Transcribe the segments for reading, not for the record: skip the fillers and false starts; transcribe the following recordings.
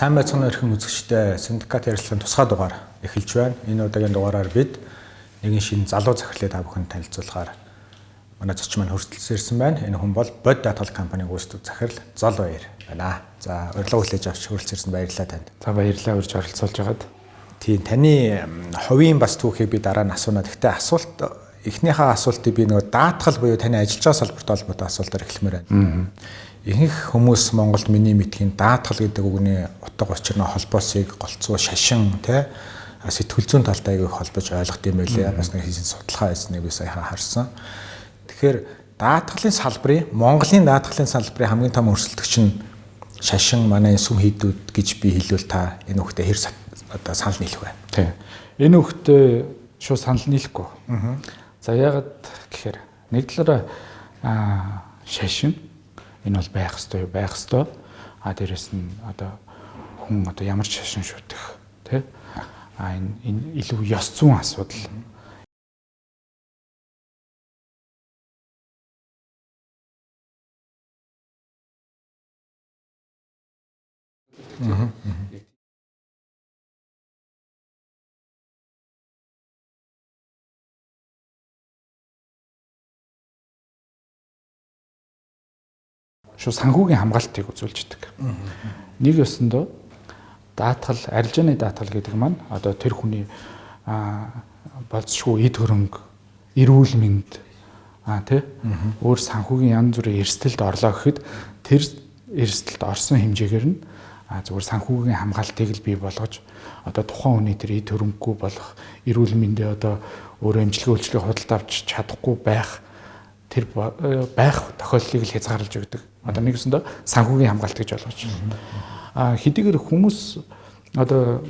Сайн байцгаана өрхөн үзэгчтэй Syndicate ярилцлагын тусгай дугаар эхэлж байна. Энэ удаагийн дугаараар бид нэгэн шинэ залуу захирлыг та бүхэнд танилцуулахаар манай зочин маань хүрэлцэн ирсэн байна. Энэ хүн бол бод даатгал компанийн гүйцэтгэх захирал Зол Баяр байна. За урилга хүлээж авч хүрэлцэн ирсэн баярлалаа танд. За баярлалаа урьж оролцуулж байгаад. Тийм таны хувийн бас түүхийг би дараа нь асууна. Гэхдээ асуулт эхнийхээ асуултыг би нөгөө даатгал буюу таны ажиллаж байгаа салбарт холбоотой асуултаар эхлэмээр байна. Ихэнх хүмүүс Монголд миний мэдхийн даатгал гэдэг үгний утга учир нь холбоосыг голцоо шашин тий сэтгүүл зүйн талтай аяг холбож ойлгох юм байлээ. Бас нэг хийсэн судалгаа хийснэг би саяхан харсан. Тэгэхээр даатгалын салбарын Монголын даатгалын салбарын хамгийн том өрсөлдөгч нь шашин манай сүм хийдүүд гэж би хэлвэл та энэ үгтээ хэр одоо санал нийлэх вэ? Тий. Энэ үгтээ шууд санал нийлэхгүй. За яагаад гэхээр нэг талаараа шашин энэ бол байх ёстой. Дээрэс нь одоо хүн одоо ямар ч шашин шүтэх тий энэ илүү ёс зүйн асуудал. Шууд санхүүгийн хамгаалтыг үзүүлж идэг. Нэг ёсондоо даатгал, арилжааны даатгал гэдэг маань одоо тэр хүний болцшгүй эд хөрөнгө, эрүүл мэнд тий өөр санхүүгийн янз бүрийн эрсдэлд орлоо гэхэд тэр эрсдэлд орсон хэмжээгээр нь зөвхөн санхүүгийн хамгаалтыг л бий болгож одоо тухайн хүний тэр эд хөрөнгөгүй болох эрүүл мэндээ одоо өөр эмчилгээ худалдаа авч чадахгүй байх тэр байх тохиолдлыг л хязгаарлаж өгдөг. Одоо нэгсэндээ санхүүгийн хамгаалт гэж болгож байна. Хэдийгээр хүмүүс одоо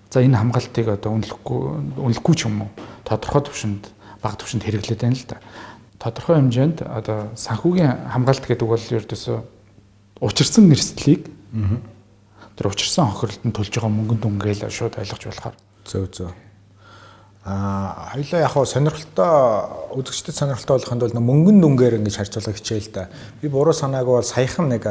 за энэ хамгаалтыг одоо үнэлэхгүй ч юм уу тодорхой түвшинд бага түвшинд хэрэглээд байна л да. Тодорхой хэмжээнд одоо санхүүгийн хамгаалт гэдэг бол ердөөсөө учирсан эрсдлийг тэр учирсан хохирлтанд төлж байгаа мөнгөнд үнгээл шууд ойлгож болохоор зөв. Хоёлаа яг хаа сонирхолтой үзэгчдэд сонирхолтой болохын тулд мөнгөн дүнгээр ингэж харьцуулах хичээл та. Би буруу санаагүй бол саяхан нэг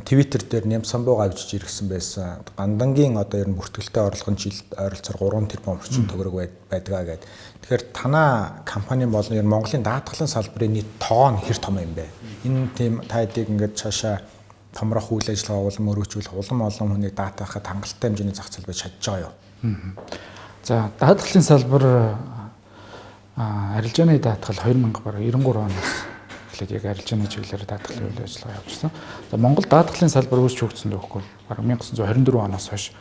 Twitter дээр нямсан бууга авчиж иргсэн байсан. Гандангийн одоо ер нь бүртгэлтэй орлогын жилд ойролцоогоор 3 тэрбум орчим төгрөг байдгаа гэдэг. Тэгэхээр танаа компани болон ер нь Монголын даатгалын салбарын нийт тоо нь хэр том юм бэ? Энэ тийм та хэдийг ингэж цаашаа томрох үйл ажиллагаа улам өргөжүүлэх улам олон хүний даатахад хангалттай хэмжээний зах зээл байж чадж байгаа юу? За даатгалын салбар арилжааны даатгал 2093 оноос эхлээд яг арилжааны чиглэлээр даатгалын үйл ажиллагаа явуулсан. За Монгол даатгалын салбар үүсч хөгжсөн дөөхгүй. Бараг 1924 оноос хойш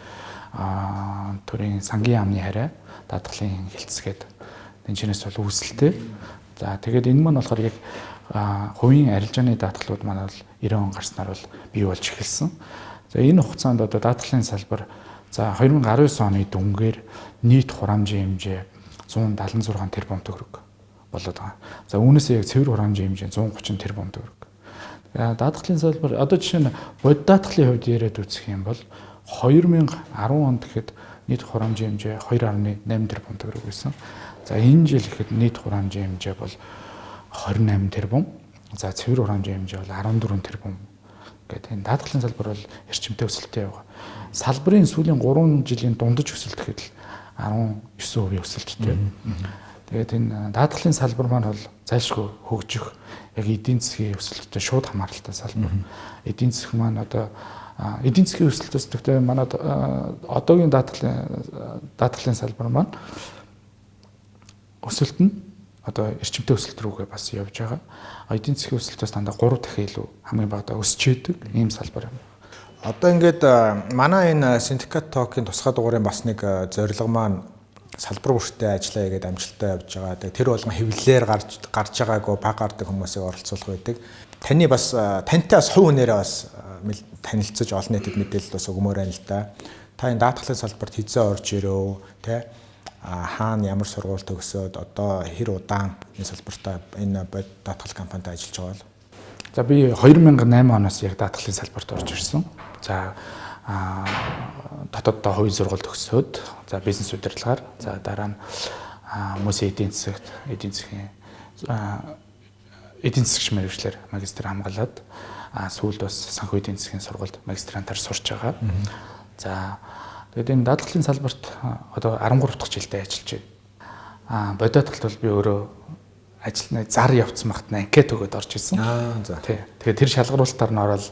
төрийн сангийн яамны хараа даатгалын хэлцгээд тэнцэнээс бол үүсэлтэй. За тэгээд энэ маань болохоор яг хувийн арилжааны даатгалууд маань бол 90 он гарснаар бол бий болж эхэлсэн. За энэ хугацаанд одоо даатгалын салбар за 2019 оны дүнгээр нийт хурамжийн хэмжээ 176 тэрбум төгрөг болоод байгаа. За үүнээсээ яг цэвэр хурамжийн хэмжээ 130 тэрбум төгрөг. Даатгалын салбар одоо жишээ нь бод даатгалын хувьд яриад үзэх юм бол 2010 онд гэхэд нийт хурамжийн хэмжээ 2.8 тэрбум төгрөг байсан. За энэ жил гэхэд нийт хурамжийн хэмжээ бол 28 тэрбум. За цэвэр хурамжийн хэмжээ бол 14 тэрбум. Гэдэг энэ даатгалын салбар бол эрчимтэй өсөлттэй яваа. Салбарын сүүлийн 3 жилийн дундаж өсөлт гэхэд л 19% өсөлттэй. Тэгээд энэ даатгалын салбар маань бол зайлшгүй хөгжих яг эдийн засгийн өсөлттэй шууд хамааралтай салбар. Эдийн засаг маань одоо эдийн засгийн өсөлтөөс тэгтээ манай одоогийн даатгалын салбар маань өсөлт нь одоо эрчимтэй өсөлт рүүгээ бас явж байгаа. Эдийн засгийн өсөлтөөс дандаа 3 дахин илүү хамгийн багадаа өсч идэг ийм салбар юм. Одоо ингээд манай энэ Syndicate Talk-ийн тусгай дугаарын бас нэг зорилго маань салбар бүртээ ажиллая гэдэг амжилттай явж байгаа. Тэр болгон хэвлэлээр гарч байгаагүй баг гардаг хүмүүсийг оролцуулах байдаг. Таны бас тантай бас хувь хүнээрээ бас танилцаж олон нийтэд мэдээлэл бас өгмөр байна л да. Та энэ даатгалын салбарт хэзээ орж ирөө те хаана ямар сургууль төгсөөд одоо хэр удаан энэ салбартаа энэ даатгал компанид ажиллаж байгаа бол? За би 2008 оноос яг даатгалын салбарт орж ирсэн. За дотооддоо хувийн сургууль төгсөөд за бизнес удирдлагаар за дараа нь хүмүүсийн эдийн засгийн эдийн засгч мэргэжлэр магистр хамгаалаад сүүлд бас санхүү эдийн засгийн сургуульд магистрантаар сурч байгаа. За тэгээд энэ даатгалын салбарт одоо 13 дахь жилдээ ажиллаж байна. Бодиодгалт бол би өөрөө ажилтны зар явцсан багтна анкет өгөөд орж ирсэн. За. Тэгээд тэр шалгаруулалтаар нь ороод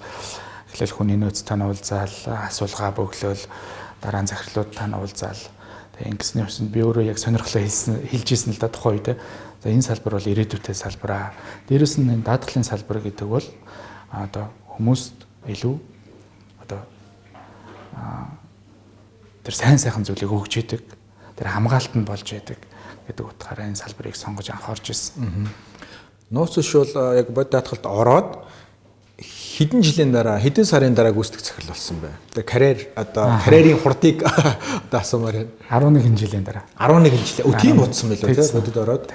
эхлээл хүний нөөц тань уулзаал, асуулгаа бөглөөл, дараа нь захирлууд тань уулзаал. Тэгээд ингэсний хувьд би өөрөө яг сонирхлоо хэлж ийсэн л да тухайн үед. За энэ салбар бол ирээдүйтэй салбар. Дээрэс нь энэ даатгалын салбар гэдэг бол одоо хүмүүст илүү одоо тэр сайн сайхан зүйлийг өгж идэг, тэр хамгаалтанд болж идэг гэдэг утгаараа энэ салбарыг сонгож анхаарч ирсэн. Нууц ш бол яг бод даатгалд ороод хэдэн жилийн дараа, хэдэн сарын дараа гүйцэтгэх захирал болсон бэ? Тэгээ карьер одоо карьерийн хурдыг одоо асуумаар байна. 11 жилийн дараа. 11 жил. Тийм утсан байлоо тийм бодод ороод.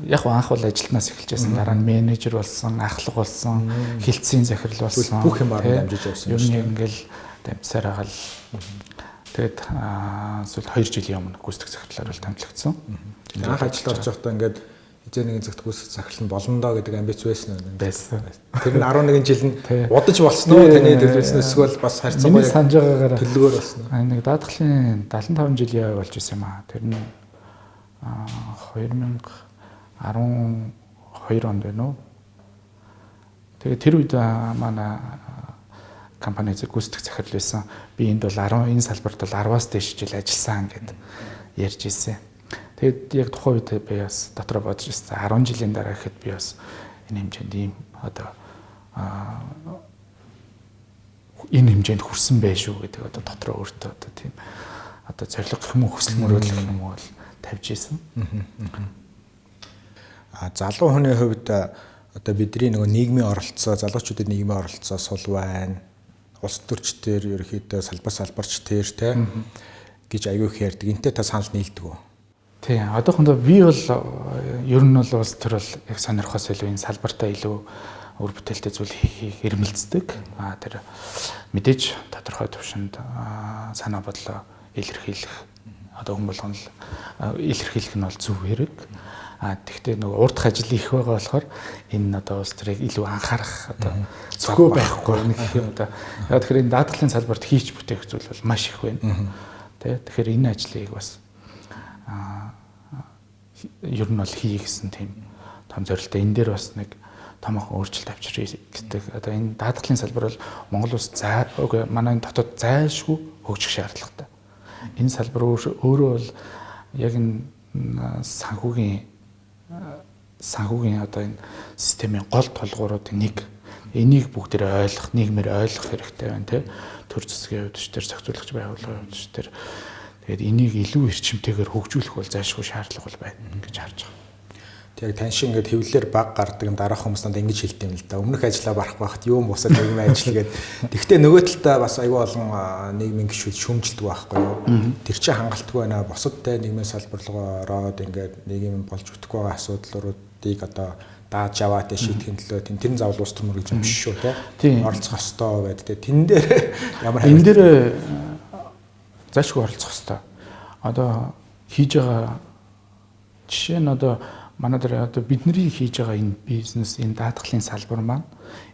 Яг анх бол ажилтнаас эхэлжсэн. Дараа нь менежер болсон, ахлах болсон, хилцээний захирал болсон. Бүх юм баамд амжиж явсан юм шиг. Ингээл дамжсаар агаал. Тэгээд сүүл 2 жилийн өмнө гүйцэтгэх захирлаар бол томилогдсон. Анх ажилд орж байхдаа ингээд эзэн нэгэн цагт гүйцэтгэх захирал нь болно доо гэдэг амбиц байсан уу? Байсан. Тэр нь 11 жил нь удаж болсон уу? Таны төлөвлөснөөс эсвэл бас харьцангуй санаж байгаагаар төлөвлөгөөр болсон уу? Нэг даатгалын 75 жилийн ой болж исэн юм аа. Тэр нь 2012 онд байна уу? Тэгээд тэр үед манай компани гүйцэтгэх захирал байсан. Би энд бол энэ салбарт бол 10-аас дээш жил ажилласан гэд ярьж ирсэн. Тэгээд яг тухайн үед би бас дотроо бодож ирсэн. 10 жилийн дараа гэхэд би бас энэ хэмжээнд ийм одоо энэ хэмжээнд хүрсэн байх шүү гэдэг одоо дотроо өөртөө одоо тийм одоо зориг гэх юм уу хүсэл мөрөөдөл гэх юм уу бол тавьж ирсэн. Залуу хүний хувьд одоо бидний нөгөө нийгмийн оролцоо, залуучуудын нийгмийн оролцоо сул байна. Улс төрчдөр ерөөхдөө салбарч тэр те гэж аягүй их ярьдаг. Энтэй та санал нийлдэг үү? Тий, одоохондоо би бол ер нь бол улс төр бол яг сонирхоос илүү энэ салбартаа илүү өр бүтээлтэй зүйл хийх эрмэлздэг. Тэр мэдээж тодорхой төвшөнд санаа бодлоо илэрхийлэх одоо хүн болгоно илэрхийлэх нь бол зөв хэрэг. Тэгвэл нөгөө урдх ажил их байгаа болохоор энэ одоо улс төрийг илүү анхаарах одоо зөвхөө байхгүй нэг юм одоо яг тэгэхээр энэ даатгалын салбарт хийч бүтээх зүйл бол маш их байна. Тэгэхээр энэ ажлыг бас ер нь бол хий гэсэн тийм том зорилттой. Энэ дээр бас нэг томоохон өөрчлөлт авчиръя гэдэг. Одоо энэ даатгалын салбар бол Монгол улс манай дотоод зайлшгүй хөгжих шаардлагатай. Энэ салбар өөрөө бол яг энэ санхүүгийн одоо энэ системийн гол толгууруудын нэг. Энийг бүгдээрээ ойлгох, нийгмээр ойлгох хэрэгтэй байна тий. Төр засгийн хувьд ч тэр зохицуулагч байгууллагын хувьд ч тэр тэгээд энийг илүү эрчимтэйгээр хөгжүүлэх бол зайлшгүй шаардлага бол байна гэж харж байгаа. Тэг яг тань шиг ингээд хэвлэлээр баг гардаг дараах хүмүүстээ ингэж хэлдэм л да. Өмнөх ажиллаа барах байхад юу бусад нийгмийн ажил гээд. Тэгвэл нөгөө талдаа бас аюул олон нийгмийн гишүүд шүүмжилдэг байхгүй юу? Тэр чинь хангалтгүй байна. Бусадтай нийгмийн салбарлогоо ороод ингээд нийгэм болж өгөхгүй байгаа асуудлуудыг одоо дааж яваад шийдэхин төлөө тэрэн заавал улс төмөр гэж юм биш шүү те. Оролцох ёстой гэдэг. Тэн дээр ямар энэ дээр зайлшгүй оролцох ёстой. Одоо хийж байгаа жишээ нь одоо манай дээр одоо бидний хийж байгаа энэ бизнес, энэ даатгалын салбар маань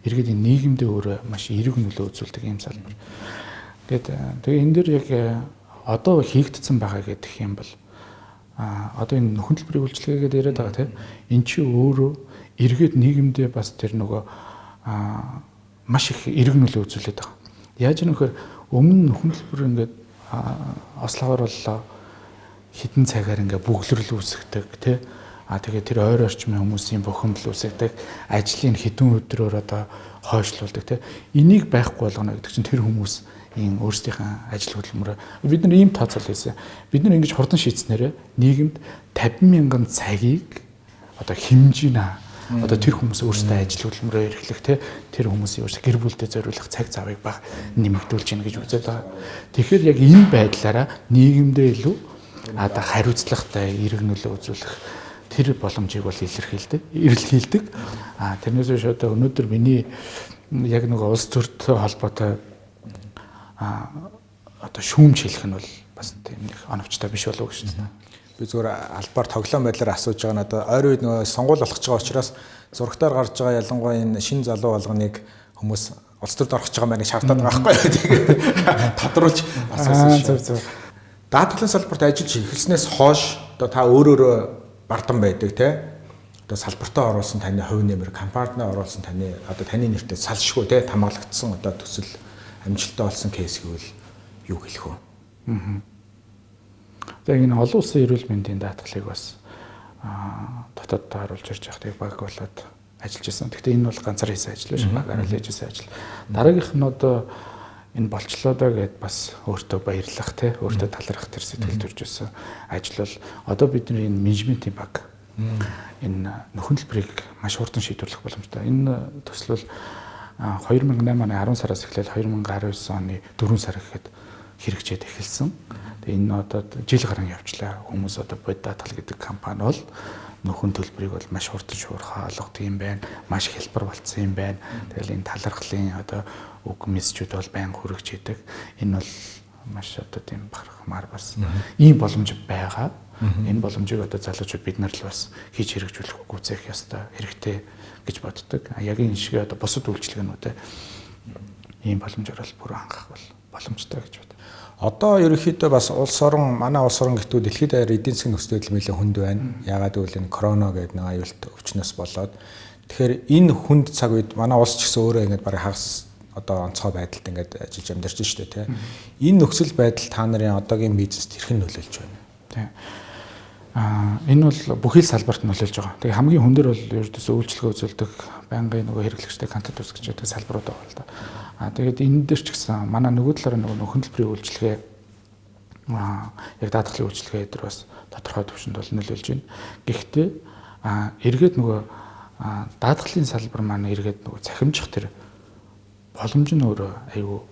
эргээд энэ нийгэмдээ өөрөө маш эерэг нөлөө үзүүлдэг юм салбар. Тэгээ энэ дээр яг одоо хийгдсэн байгаа гэдэг юм бол одоо энэ нөхөн төлбөрийн үйлчлэгээгээд яриад байгаа тийм эн чинь өөрөө эргээд нийгэмдээ бас тэр нөгөө маш их эерэг нөлөө үзүүлээд байгаа. Яаж юм нөхөр өмнө нөхөн төлбөр ингээд ослогоор боллоо хідэн цагаар ингээд бүглэрэл үүсгдэг тийм тэгээ тэр ойр орчмын хүмүүсийн бухимдал үүсгдэг ажлын хідэн өдрөөр одоо хойшлуулдаг тийм энийг байхгүй болгоно гэдэг чинь тэр хүмүүс ийм өөрсдийнхээ ажил хөдөлмөрөө бид нар ийм тооцоол хийсэн. Бид нар ингэж хурдан шийдснээр нийгэмд 50,000 цагийг одоо хэмжинэ. Одоо тэр хүмүүс өөрсдөө ажил хөдөлмөрөө эрхлэх тэр хүмүүсийн өөрсдөө гэр бүлдээ зориулах цаг завыг баг нэмэгдүүлж гин гэж үзээд байгаа. Тэгэхээр яг энэ байдлаараа нийгэмдээ илүү одоо хариуцлагатай эерэг нөлөө үзүүлэх тэр боломжийг бол илэрхийлдэг. Тэрнээс биш одоо өнөөдөр миний яг нэг улс төртэй холбоотой одоо шүүмж хэлэх нь бол бас тийм нэг оновчтой биш болов уу гэж байна. Би зүгээр албаар тоглоом байдлаар асууж байгаа надад ойр үед нөгөө сонгуул болох ч байгаа учраас зурагтаар гарч байгаа ялангуяа энэ шин залуу болгоныг хүмүүс улс төрд орох гэж байгаа маяг шаардаад байгаа байхгүй. Тэгээд тодруулж асуусан шүү. Даатгалын салбарт ажиллаж эхэлснээс хойш одоо та өөрөөрөө бардан байдаг те. Одоо салбартаа оруулсан таны хувь нэмэр, компанид оруулсан таны одоо таны нэртэй салшгүй те хамгаалагдсан одоо төсөл амжилттай болсон кейс гэвэл юу хэлэх вэ? Тэгээ энэ олон улсын эрүүл мэндийн даатгалыг бас дотооддоо харуулж ирж байхдаа баг болоод ажиллаж байсан. Гэхдээ энэ бол ганцаар хийсэн ажил биш, багаараа л хийж байсан ажил. Дараагийнх нь одоо энэ болчлоо доо гэд бас өөртөө баярлах те, өөртөө талархах тэр сэтгэл төрж байсан ажил бол одоо бидний энэ менежментийн баг энэ нөхөн төлбөрийг маш хурдан шийдвэрлэх боломжтой. Энэ төсөл бол 2008 оны 10 сараас эхлээд 2019 оны 4 сар гэхэд хэрэгжээд эхэлсэн. Тэгээ энэ одоо жил гарan явчлаа. Хүмүүс одоо бод даатгал гэдэг компани бол нөхөн төлбөрийг бол маш хурдан шуурхаа олгодог юм байна. Маш хялбар болцсон юм байна. Тэгэл энэ талархлын одоо үг мессежүүд бол байнга хүрэж идэг. Энэ бол маш одоо тийм бахархмаар бас ийм боломж байгаа. Энэ боломжийг одоо залуучууд бид нар л бас хийж хэрэгжүүлэх гүйцээх ёстой хэрэгтэй гэж боддог. Яг энэ шиг одоо бусад үйлчилгээнүүдэд ийм боломжоор бол бүр анхах бол боломжтой гэж боддог. Одоо ерөнхийдөө бас манай улс орон гэтүү дэлхийд даяар эдийн засгийн нөхцөл байдал нэлээд хүнд байна. Яагаад гэвэл энэ корона гэдэг нэг аюулт өвчнөөс болоод тэгэхээр энэ хүнд цаг үед манай улс ч гэсэн өөрөө ингэж бараг хагас одоо онцгой байдалд ингэж ажиллаж амьдарч штэ тий. Энэ нөхцөл байдал та нарын одоогийн бизнест хэрхэн нөлөөлж байна? Тий. Энэ бол бүхий л салбарт нөлөөлж байгаа. Тэгээ хамгийн хүндэр бол ердөөсөө үйлчлэгээ үзүүлдэг байнгын нөгөө хэрэглэгчтэй контент үүсгэж байгаа салбарууд байгаа л да. Тэгээд энэ дээр ч гэсэн манай нөгөө талаараа нөгөө нөхөн төлбөрийн үйлчлэгээ яг даатгалын үйлчлэгээ дээр бас тодорхой төвшөнд бол нөлөөлж байна. Гэхдээ эргээд нөгөө даатгалын салбар маань эргээд нөгөө цахимжих тэр боломж нь өөрөө аюу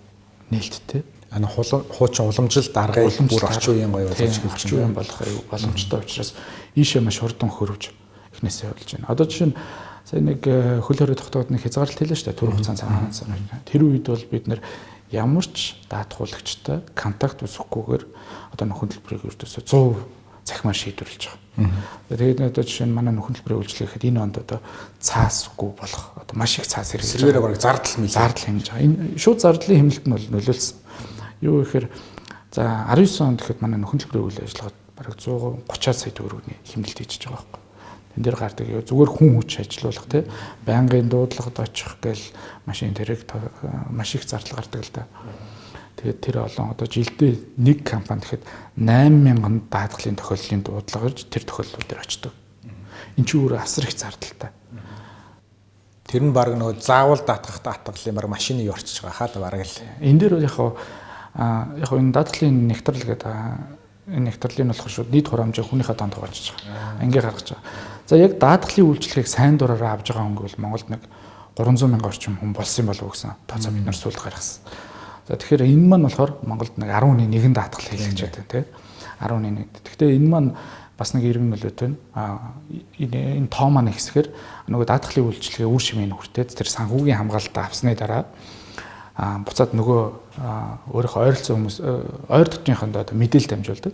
нээлттэй. Хуучин уламжил даргыг бүр орчин үеийн гоё болгож орчин үеийн болох аюу боломжтой учраас ийшээ маш хурдан хөрвж эхнээсээ явуулж байна. Одоо жишээ нь сая нэг хөл хорой тогтоогод нэг хязгаарлалт хэлээ шүү дээ. Түр хугацаанд цагаанаас. Тэр үед бол бид нэр ямар ч даатгуулагчтай контакт үүсэхгүйгээр одоо нөхөн төлбөрийг ердөөсөө 100% захимаар шийдвэрлэж байгаа. Тэгээд одоо жишээ нь манай нөхөн төлбөрийн үйлчлэгэхэд энэ онд одоо цаасгүй болох одоо маш их цаас хэрэгжиж байгаа. Сэргээрээ бараг зардал хэмжиж байгаа. Энэ шууд зардлын хэмнэлт нь бол нөлөөлсөн. Юу гэхээр за 19 онд гэхэд манай нөхөн төлбөрийн үйл ажиллагаанд бараг 130 сая төгрөгийн хэмнэлт хийж байгаа байхгүй. Тэн дээр гардаг зүгээр хүн хүч ажилуулах те байнгын дуудлагад очих гээл машин тэрэг маш их зардал гардаг л да. Тэгээд тэр олон одоо жилдээ нэг компани гэхэд 8000 даатгалын тохиолдлын дуудлага гэж тэр тохиолдлууд дээр очдог. Энд чинь өөрөө асар их зардалтай. Тэр нь баг нөгөө заавал даатгах даатгалын баг машины yorчж байгаа хаа баг л. Энэ дээр яг энэ даатгалын нектрал гэдэг энэ нектралын болохоор шууд нийт хурамжаа хүнийхээ донд хуваачиж байгаа. Ингээ гаргаж байгаа. За яг даатгалын үйлчлэгийг сайн дураараа авж байгаа хүн бол Монголд нэг 300 мянган орчим хүн болсон болов уу гэсэн тооцоо бид нар сүүлд гаргасан. За тэгэхээр энэ маань болохоор Монголд нэг 10.1 даатгал хийлгэж байгаа тийм 10.1. Гэхдээ энэ маань бас нэг иргэн нөлөөт байна. Энэ тоо маань ихсэхээр нөгөө даатгалын үйлчлэгээ үр шимийн хүртээд тэр санхүүгийн хамгаалалтаа авсны дараа буцаад нөгөө өөрийнхөө ойролцоо хүмүүс ойр дотныхонд одоо мэдээлэл дамжуулдаг.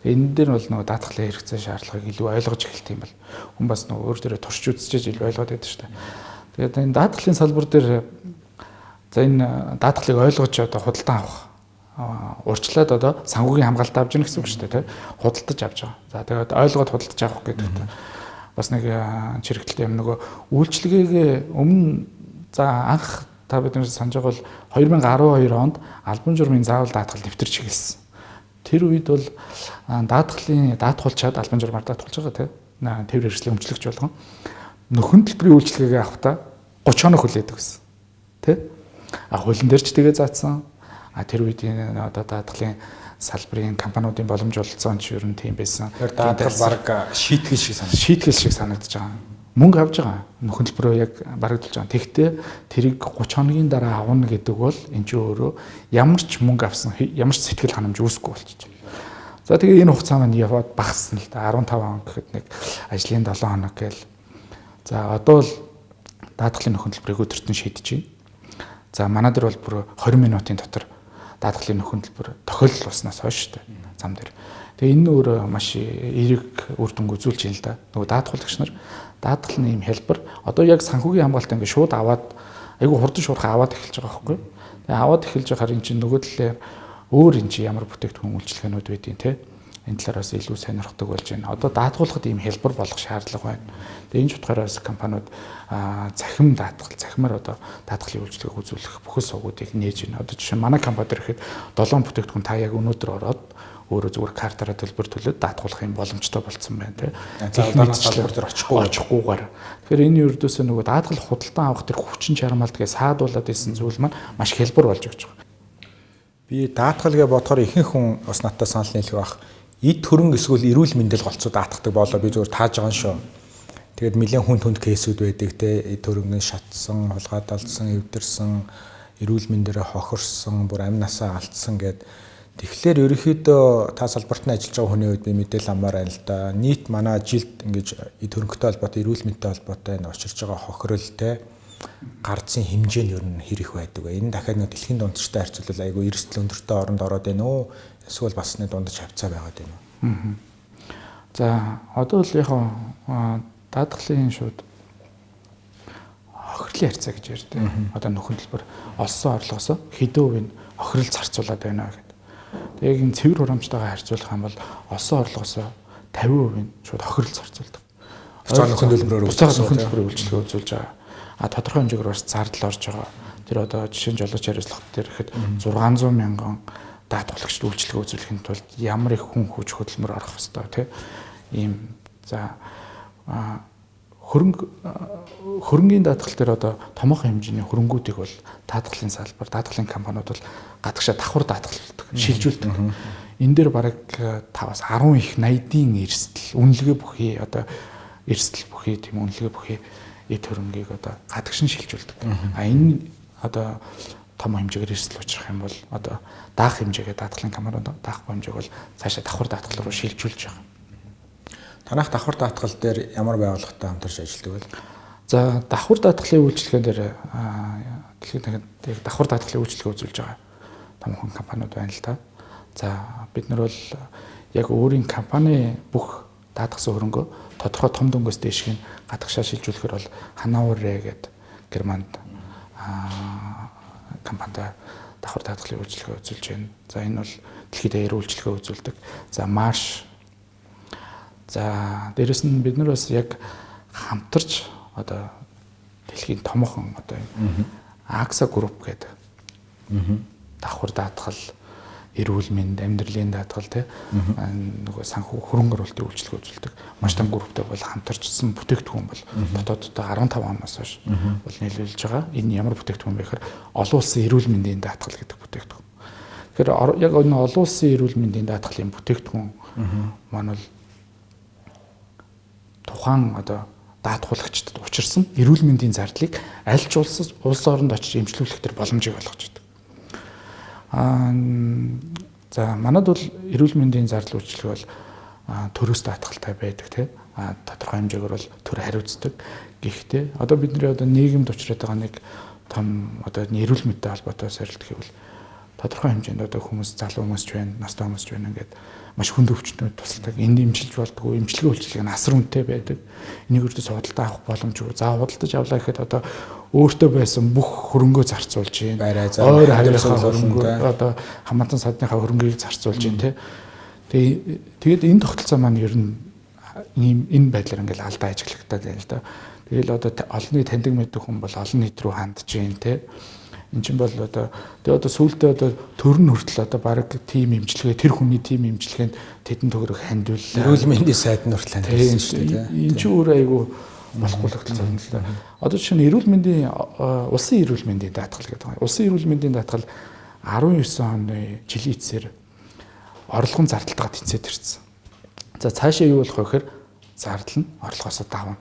Тэгээ энэ дээр бол нөгөө даатгалын хэрэгцээ шаардлагыг илүү ойлгож эхэлт юм бол хүн бас нөгөө өөр дээрээ турш үзчихэж илүү ойлгоод байдаг шүү дээ. Тэгээд энэ даатгалын салбар дээр за энэ даатгалыг ойлгож одоо худалдан авах урьдчилаад одоо санхүүгийн хамгаалалтаа авч яах гэсэн үг шүү дээ, тийм худалдаж авч байгаа. За тэгээд ойлгоод худалдаж авах гэдэг бас нэг чирэгдэлтэй юм. Нөгөө үйлчлэгийг өмнө за анх та бид нар санаж байгаа бол 2012 онд албан журмын заавал даатгал нэвтэрч эхэлсэн. Тэр үед бол даатгуулчаад албан журмаар даатгуулж байгаа тийм тээвэр хэрэгслийн өмчлөгч болгон нөхөн төлбөрийн үйлчлэгээ авахдаа 30 хоног хүлээдэг гэсэн. Тэ? Хуулийн дээр ч тэгээ заасан. Тэр үед одоо даатгалын салбарын компаниудын боломж олцсон ч ер нь тийм байсан. Тэр даатгал баг шийтгэл шиг санагдаж байгаа. Мөнгө авж байгаа. Нөхөн төлбөрөө яг барагдуулж байгаа. Тэгвэл тэрийг 30 хоногийн дараа авна гэдэг бол энэ ч өөрөө ямар ч мөнгө авсан, ямар ч сэтгэл ханамж үүсэхгүй болчих. За тэгээ энэ хугацаа маань яваад багассан л да. 15 хоног гэхэд нэг ажлын 7 хоног гээл. За одоо л даатгалын нөхөн төлбөрийг өдөртөн шийдэж байна. За манай дээр бол бүр 20 минутын дотор даатгалын нөхөн төлбөр тохиолдол болсноос хойш шүү дээ. Зам дээр. Тэгээ энэ өөрөө маш эерэг үр дүнг үзүүлж байна л да. Нөгөө даатгуулагч нар даатгалын ийм хэлбэр одоо яг санхүүгийн хамгаалалт ингээд шууд аваад айгүй хурдан шуурхай аваад эхэлж байгаа байхгүй. Тэгээ аваад эхэлж байхаар эн чинь нөгөө талаар өөр эн чинь ямар бүтээгдэхүүн үйлчилгээнүүд байдیں۔ Тэ энэ талаараас илүү сонирхдаг болж байна. Одоо даатгуулахад ийм хэлбэр болох шаардлага байна. Тэгээ энэ ч утгаараас компаниуд захим даатгал, захимаар одоо даатгалын үйлчилгээг үзүүлэх бүхэл сувгуудыг нээж байна. Одоо жишээ нь манай компани дээр ихэд 7 бүтээгдэхүүн та яг өнөөдөр ороод өөрөө зүгээр картаараа төлбөр төлөөд даатгуулах юм боломжтой болцсон байна тий. За удаанаас салбар дээр очихгүйгээр. Тэгэхээр энэ ердөөсөө нөгөө даатгал худалдан авах тэр хүчин чармаалт гэж саадуулаад исэн зүйл маань маш хэлбэр болж өгч байгаа. Би даатгал гэж бодохоор ихэнх хүн бас надад санал нийлэх байх. Эд хөрөнгө эсвэл эрүүл мэндэл голцоо даатгадаг болоо би зүгээр тааж байгаа шүү. Тэгээд нэлээд хүнд кейсүүд байдаг те. Эд хөрөнгөний шатсан, хулгайд алдсан, эвдэрсэн, эрүүл мэндээрээ хохирсон, бүр амнасаа алдсан гэд. Тэгэхээр ерөнхийдөө та салбарт нь ажиллаж байгаа хүний үед би мэдээлэл амаар байна л да. Нийт манай жилд ингэж эд хөрөнгөтэй холбоотой, эрүүл мэндтэй холбоотой энэ учирч байгаа хохирол те гарцын хэмжээ нь ер нь хэр их байдаг вэ? Энэ дахиад нэг дэлхийн дундчтай харьцуулбал айгүй эрсдэл өндөртэй оронд ороод байна уу? Эсвэл бас нэг дундаж хавцаа байгаад байна уу? За одоо л яг даатгалын шууд хохирлын харьцаа гэж ярьдаг. Одоо нөхөн төлбөр олсон орлогоосоо хэдэн хувийг хохирол зарцуулаад байна гэдэг. Яг энэ цэвэр хурамчтайгаа харьцуулах юм бол олсон орлогоосоо 50% шууд хохирол зарцуулдаг. Буцаага нөхөн төлбөрөөр үйлчлэгээ үзүүлж байгаа. Тодорхой хэмжээгээр бас зардал орж байгаа. Тэр одоо жишээ нь жолооч хариуцлага дээр ихэд 600 мянган даатгалагчд үйлчлэгээ үзүүлэхийн тулд ямар их хүн хүч хөдөлмөр орох хэвээр тий. Ийм за хөрөнгөний даатгал дээр одоо томоохон хэмжээний хөрөнгүүдийг бол даатгалын салбар, даатгалын компаниуд бол гадагшаа давхар даатгалдаг, шилжүүлдэг. Энэ дээр бараг 5-аас 10 их 80-ийн эрсдэл, үнэлгээ бүхий одоо эрсдэл бүхий тийм үнэлгээ бүхий эд хөрөнгийг одоо гадагш нь шилжүүлдэг. Энэ одоо том хэмжээгээр эрсдэл учрах юм бол одоо даах хэмжээгээ даатгалын компаниуд даахгүй хэмжээг бол цаашаа давхар даатгал руу шилжүүлж байгаа. Танах давхар даатгал дээр ямар байгууллагатай хамтарч ажилладаг вэ? За давхар даатгалын үйлчилгээ дээр дэлхийн давхар даатгалын үйлчилгээ үзүүлж байгаа томхон компаниуд байна л да. За бид нар бол яг өөрийн компани бүх даатгсан хөрөнгөө тодорхой том дөнгөөс дээшг нь гадагшаа шилжүүлэхээр бол Ханауэрэ гэдэг Германд компанитай давхар даатгалын үйлчилгээ үзүүлж байна. За энэ бол дэлхийд даяар үйлчилгээ үзүүлдэг. За Марш. За дээрэс нь бид нар бас яг хамтарч одоо дэлхийн томоохон одоо Акса групп гэдэг давхар даатгал, эрүүл мэнд, амьдралын даатгал тий нөгөө санхүү хөрөнгө оруулалтын үйлчилгээ үзүүлдэг. Маш том групптэй бол хамтарчсан бүтээгдэхүүн бол дотооддоо 15 оноос хойш бол нийлүүлж байгаа. Энэ ямар бүтээгдэхүүн вэ гэхээр олон улсын эрүүл мэндийн даатгал гэдэг бүтээгдэхүүн. Тэгэхээр яг энэ олон улсын эрүүл мэндийн даатгалын бүтээгдэхүүн маань бол тухайн одоо даатгуулагчдад учирсан эрүүл мэндийн зардлыг аль ч улс оронд очиж эмчлүүлэх төр боломжийг олгож байдаг. За манад бол эрүүл мэндийн зардал үйлчилгээ бол төрөөс даатгалтай байдаг тий. Тодорхой хэмжээгээр бол төр хариуцдаг. Гэхдээ одоо бидний одоо нийгэмд учраад байгаа нэг том одоо эрүүл мэндтэй холбоотой сорилт гэвэл тодорхой хэмжээнд одоо хүмүүс залуу хүмүүс ч байна, настай хүмүүс ч байна ингээд маш хүнд өвчтөд тусалдаг. Энд эмчилж болдгоо, эмчилгээ үйлчилгээ нь асар үнэтэй байдаг. Энийг өөртөө худалдаа авах боломжгүй. За худалдаж авлаа гэхэд одоо өөртөө байсан бүх хөрөнгөө зарцуулж гин. Ойр хавийнхаа хөрөнгөө одоо хамаатан садныхаа хөрөнгийг зарцуулж гин тий. Тэгээд энэ тогтолцоо маань ер нь энэ байдлаар ингээл алдаа ажиглагтаад байна л да. Тэгэл одоо олонний таньдаг мэддэг хүн бол олон нийт рүү хандж гин тий. Энд чинь бол одоо сүүлдээ одоо төрн хүртэл одоо баг тим имчилгээ тэр хүний тим имчилгээнд тэдэн төгрөг хандууллаа. Эрүүл мэндийн сайд нь хүртэл хандуулсан шүү дээ. Энэ чинь өөрөө айгүй болохгүй л байна л да. Одоо чинь эрүүл мэндийн улсын эрүүл мэндийн даатгал гэдэг байна. Улсын эрүүл мэндийн даатгал 19 оны жилийн эцсээр орлогын зардалтайгаа тэнцээд ирсэн. За цаашаа юу болох вэ гэхээр зардал нь орлогоосоо давна.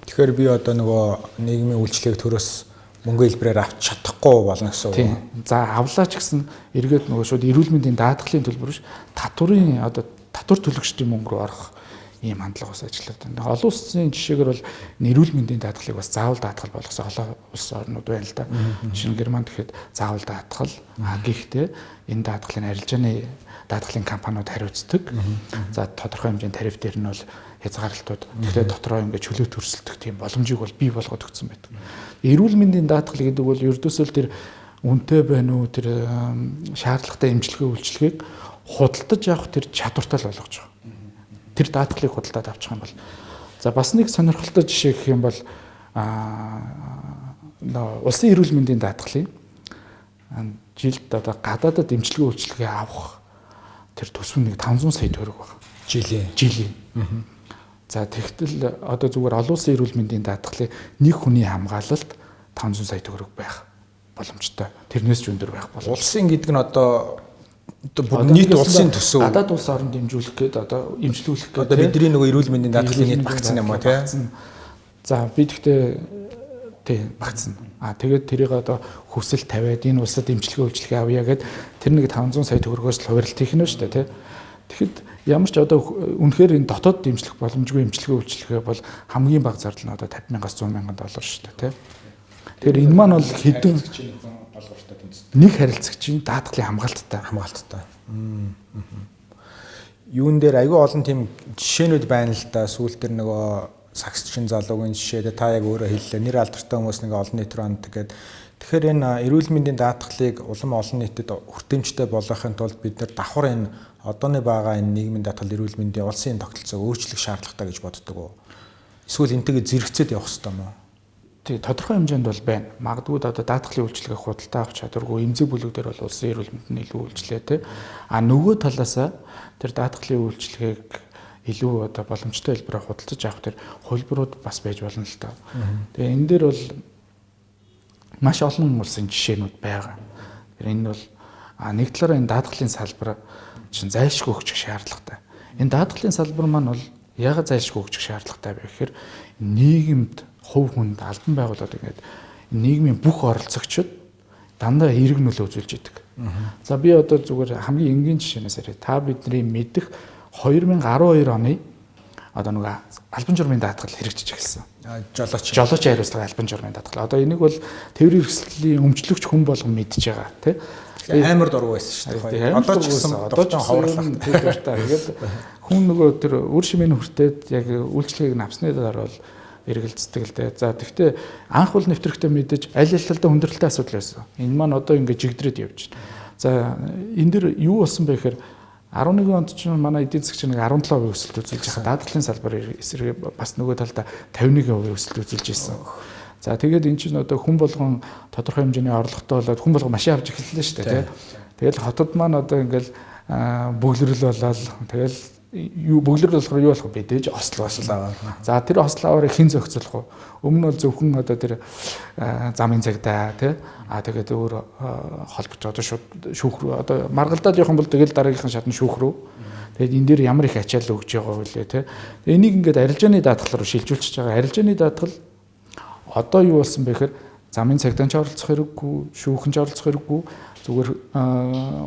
Тэгэхээр би одоо нөгөө нийгмийн үйлчлэгийг төрөөс мөнгө хэлбэрээр авч чадахгүй болно гэсэн үг. За авлаа ч гэсэн эргээд нөгөө шууд эрүүл мэндийн даатгалын төлбөр биш татварын одоо татвар төлөгчдийн мөнгө рүү орох ийм хандлага бас ажиллаад байна. Олон улсын жишээгээр бол эрүүл мэндийн даатгалыг бас заавал даатгал болгосон олон улс орнууд байна л да. Жишээ нь Германд гэхэд заавал даатгал. Гэхдээ энэ даатгалын арилжааны даатгалын компаниуд хариуцдаг. За тодорхой хэмжээний тариф дээр нь бол хязгаарлалтууд. Тэгэхээр дотроо ингээд чөлөө төрсөлдөх тийм боломжийг бол бий болгоод өгсөн байдаг. Эрүүл мэндийн даатгал гэдэг бол ердөөсөө тэр үнэтэй байна уу тэр шаардлагатай эмчилгээ үйлчилгээг худалдаж авах тэр чадвартай л болгож байгаа. Тэр даатгалыг худалдаад авчих юм бол за бас нэг сонирхолтой жишээ гэх юм бол улсын эрүүл мэндийн даатгалын жилд одоо гадаадад эмчилгээ үйлчилгээ авах тэр төсөв нэг 500 сая төгрөг байна. Жилийн. За тэгтэл одоо зүгээр олон улсын эрүүл мэндийн даатгалын нэг хүний хамгаалалт 500 сая төгрөг байх боломжтой. Тэрнээс ч өндөр байх боломжтой. Улсын гэдэг нь одоо нийт улсын төсөв. Гадаад улс орнд дэмжүүлэх гээд одоо эмчилүүлэх гээд одоо бидний нөгөө эрүүл мэндийн даатгалын нийт багцсан юм уу тий? За би тэгтээ тий багцсан. Тэгээд тэрийг одоо хүсэл тавиад энэ улсад эмчилгээ үйлчилгээ авъя гэд тэр нэг 500 сая төгрөгөөс л хувирлт хийх нь шүү дээ тий. Тэгэхэд ямар ч одоо үнэхээр энэ дотоод дэмжлэх боломжгүй эмчилгээ үйлчилгээ бол хамгийн бага зардал нь одоо 50,000-аас 100,000 доллар шүү дээ тий. Тэгэхээр энэ маань бол хэдэн нэг харилцагчийн даатгалын хамгаалттай. Юун дээр аюу олон тийм жишээнүүд байна л да. Сүүл дээр нөгөө сагсчин залуугийн жишээ та яг өөрөө хэллээ. Нэр алдартай хүмүүс нэг олон нийт рүү ондог гэдэг. Тэгэхээр энэ эрүүл мэндийн даатгалыг улам олон нийтэд хүртээмжтэй болгохын тулд бид нар давхар энэ одооны байгаа энэ нийгмийн даатгал эрүүл мэндийн улсын тогтолцоог өөрчлөх шаардлагатай гэж боддог уу? Эсвэл энтэйгээ зэрэгцээд явах хэрэгтэй мó? Тий, тодорхой хэмжээнд бол байна. Магадгүй одоо даатгалын үйлчилгээг худалдаа авах чадваргүй эмзэг бүлэгдэр бол улсын эрүүл мэндэнд илүү үйлчлээ тий. Нөгөө талаасаа тэр даатгалын үйлчилгээг илүү одоо боломжтой хэлбэрээр худалдаж авах тэр хөлбөрүүд бас байж болно л та. Тэгээ энэ дээр бол маш олон улсын жишээнүүд байгаа. Тэгэхээр энэ бол нэг талаараа энэ даатгалын салбар чинь зайлшгүй өгчих шаардлагатай. Энэ даатгалын салбар маань бол яагаад зайлшгүй өгчих шаардлагатай вэ гэхээр нийгэмд хувь хүнд албан байгууллагууд ингээд нийгмийн бүх оролцогчид дандаа эерэг нөлөө үзүүлж идэг. За би одоо зүгээр хамгийн энгийн жишээнээс ярив. Та бидний мэдих 2012 оны одоо нэг албан журмын даатгал хэрэгжиж эхэлсэн. Жолооч хариуцлага албан журмын даатгал. Одоо энийг бол тээврийн эрсдлийн өмчлөгч хүн болгон мэдж байгаа тий. Амар дургүй байсан шүү дээ. Одоо ч гэсэн ховрлах. Тэгээд хүн нөгөө тэр үр шимийн хүртээд яг үйлчлэгийг авсны дараа бол эргэлздэг л дээ. За тэгвэл анх бол нэвтрэгтээ мэдээж аль ялталтай хүндрэлтэй асуудал байсан. Энэ маань одоо ингээд жигдрээд явж байна. За энэ дэр юу болсон бэ гэхээр 11 онд ч манай эдийн засгийн нэг 17% өсөлт үзүүлж байгаа. Даатгалын салбар эсрэг бас нөгөө талдаа 51% өсөлт үзүүлж ирсэн. За тэгээд эн чинь одоо хүн болгон тодорхой хэмжээний орлоготой болоод хүн болгон машин авч эхэллээ шүү дээ. Тэгэл хотод маань одоо ингээл бөглөрөл болоод тэгэл бөглөрөл болохоор юу болох вэ? Мэдээж ослоо аваа. За тэр ослоо аваарыг хэн зохицуулах вэ? Өмнө нь бол зөвхөн одоо тэр замын цагтаа тий тэгээд өөр холбож одоо шууд шүүх рүү одоо маргалдаад явах юм бол тэгэл дараагийнхын шатны шүүх рүү тэгээд энэ дээр ямар их ачаал өгж байгаа вэ тий. Энийг ингээд арилжааны даатгал руу шилжүүлчихэж байгаа. Арилжааны даатгал одоо юу болсон бэ гэхээр замын цагтаа ч оролцох хэрэггүй, шүүхэн ч оролцох хэрэггүй. Зүгээр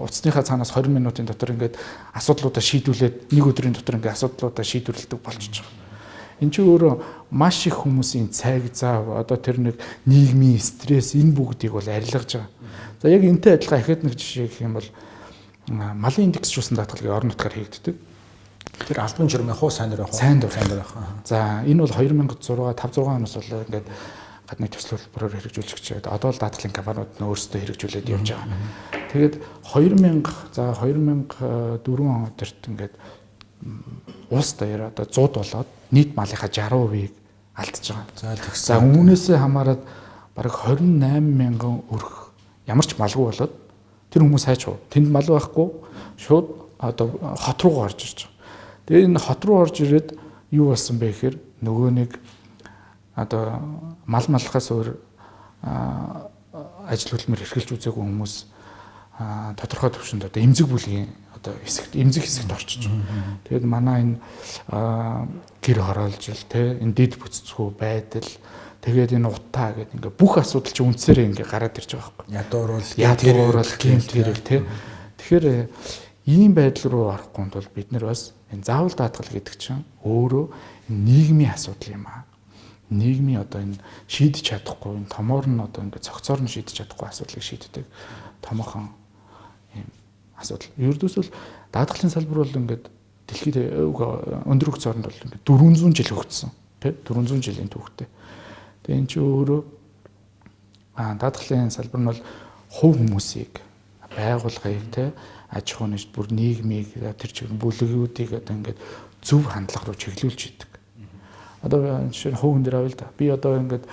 утасныхаа цаанаас 20 минутын дотор ингээд асуудлуудаа шийдвүлээд нэг өдрийн дотор ингээд асуудлуудаа шийдвэрлэдэг болчихж байгаа. Энд чинь өөрөө маш их хүмүүсийн цаг зав одоо тэр нэг нийгмийн стресс энэ бүгдийг бол арилгаж байгаа. За яг энтэй адилхан ахад нэг жишээ гэх юм бол малын индекс жуусан даатгалыг орон нутгаар хийгддэг. Тэр албан журмын хуу сайн дурах. За энэ бол 2006 5-6 оноос бол ингээд гадны төсөл хөтөлбөрөөр хэрэгжүүлж чад. Одоо л даатгалын компаниуд нь өөрсдөө хэрэгжүүлээд явж байгаа. Тэгээд 2004 он төрт ингээд улс даяар одоо 100 болоод нийт малынхаа 60%-ийг алдчихж байгаа. За үүнээсээ хамаарат бараг 28,000 өрх ямар ч малгүй болоод тэр хүмүүс хайч уу? Тэнд мал байхгүй шууд одоо хот руу орж ирж байгаа. Тэгээд энэ хот руу орж ирээд юу болсон бэ гэхээр нөгөө нэг одоо мал малхаас өөр ажил хөдөлмөр эрхэлж үзээгүй хүмүүс тодорхой төвшөнд одоо эмзэг бүлгийн одоо эмзэг хэсэгт орчиж байгаа. Тэгээд манай энэ гэр хороолжил те энэ дэд бүццгүй байдал тэгээд энэ утаа гэдэг ингээ бүх асуудал чинь үндсээрээ ингээ гараад ирж байгаа байхгүй. Ядууруул гэмт хэрэг те. Тэгэхээр ийм байдал руу орохгүй тул бид нар бас энэ заавал даатгал гэдэг чинь өөрөө нийгмийн асуудал юм аа. Нийгмийн одоо энэ шийдэж чадахгүй, энэ томоор нь одоо ингээд цогцоор нь шийдэж чадахгүй асуудлыг шийддэг томоохон ийм асуудал. Ердөөсөл даатгалын салбар бол ингээд дэлхийд өндөр хөгжсөн орнд бол ингээд 400 жил хөгжсөн, тий? 400 жилийн түүхтэй. Тэгээ энэ чи өөрөө даатгалын салбар нь бол хувь хүмүүсийг, байгууллагыг, тий? Аж ахуйн нэгж бүр нийгмийг тэр чигээр бүлгүүдийг одоо ингээд зөв хандлага руу чиглүүлж идэг. Одоо жишээ нь хувь хүн дээр авъя л да. Би одоо ингээд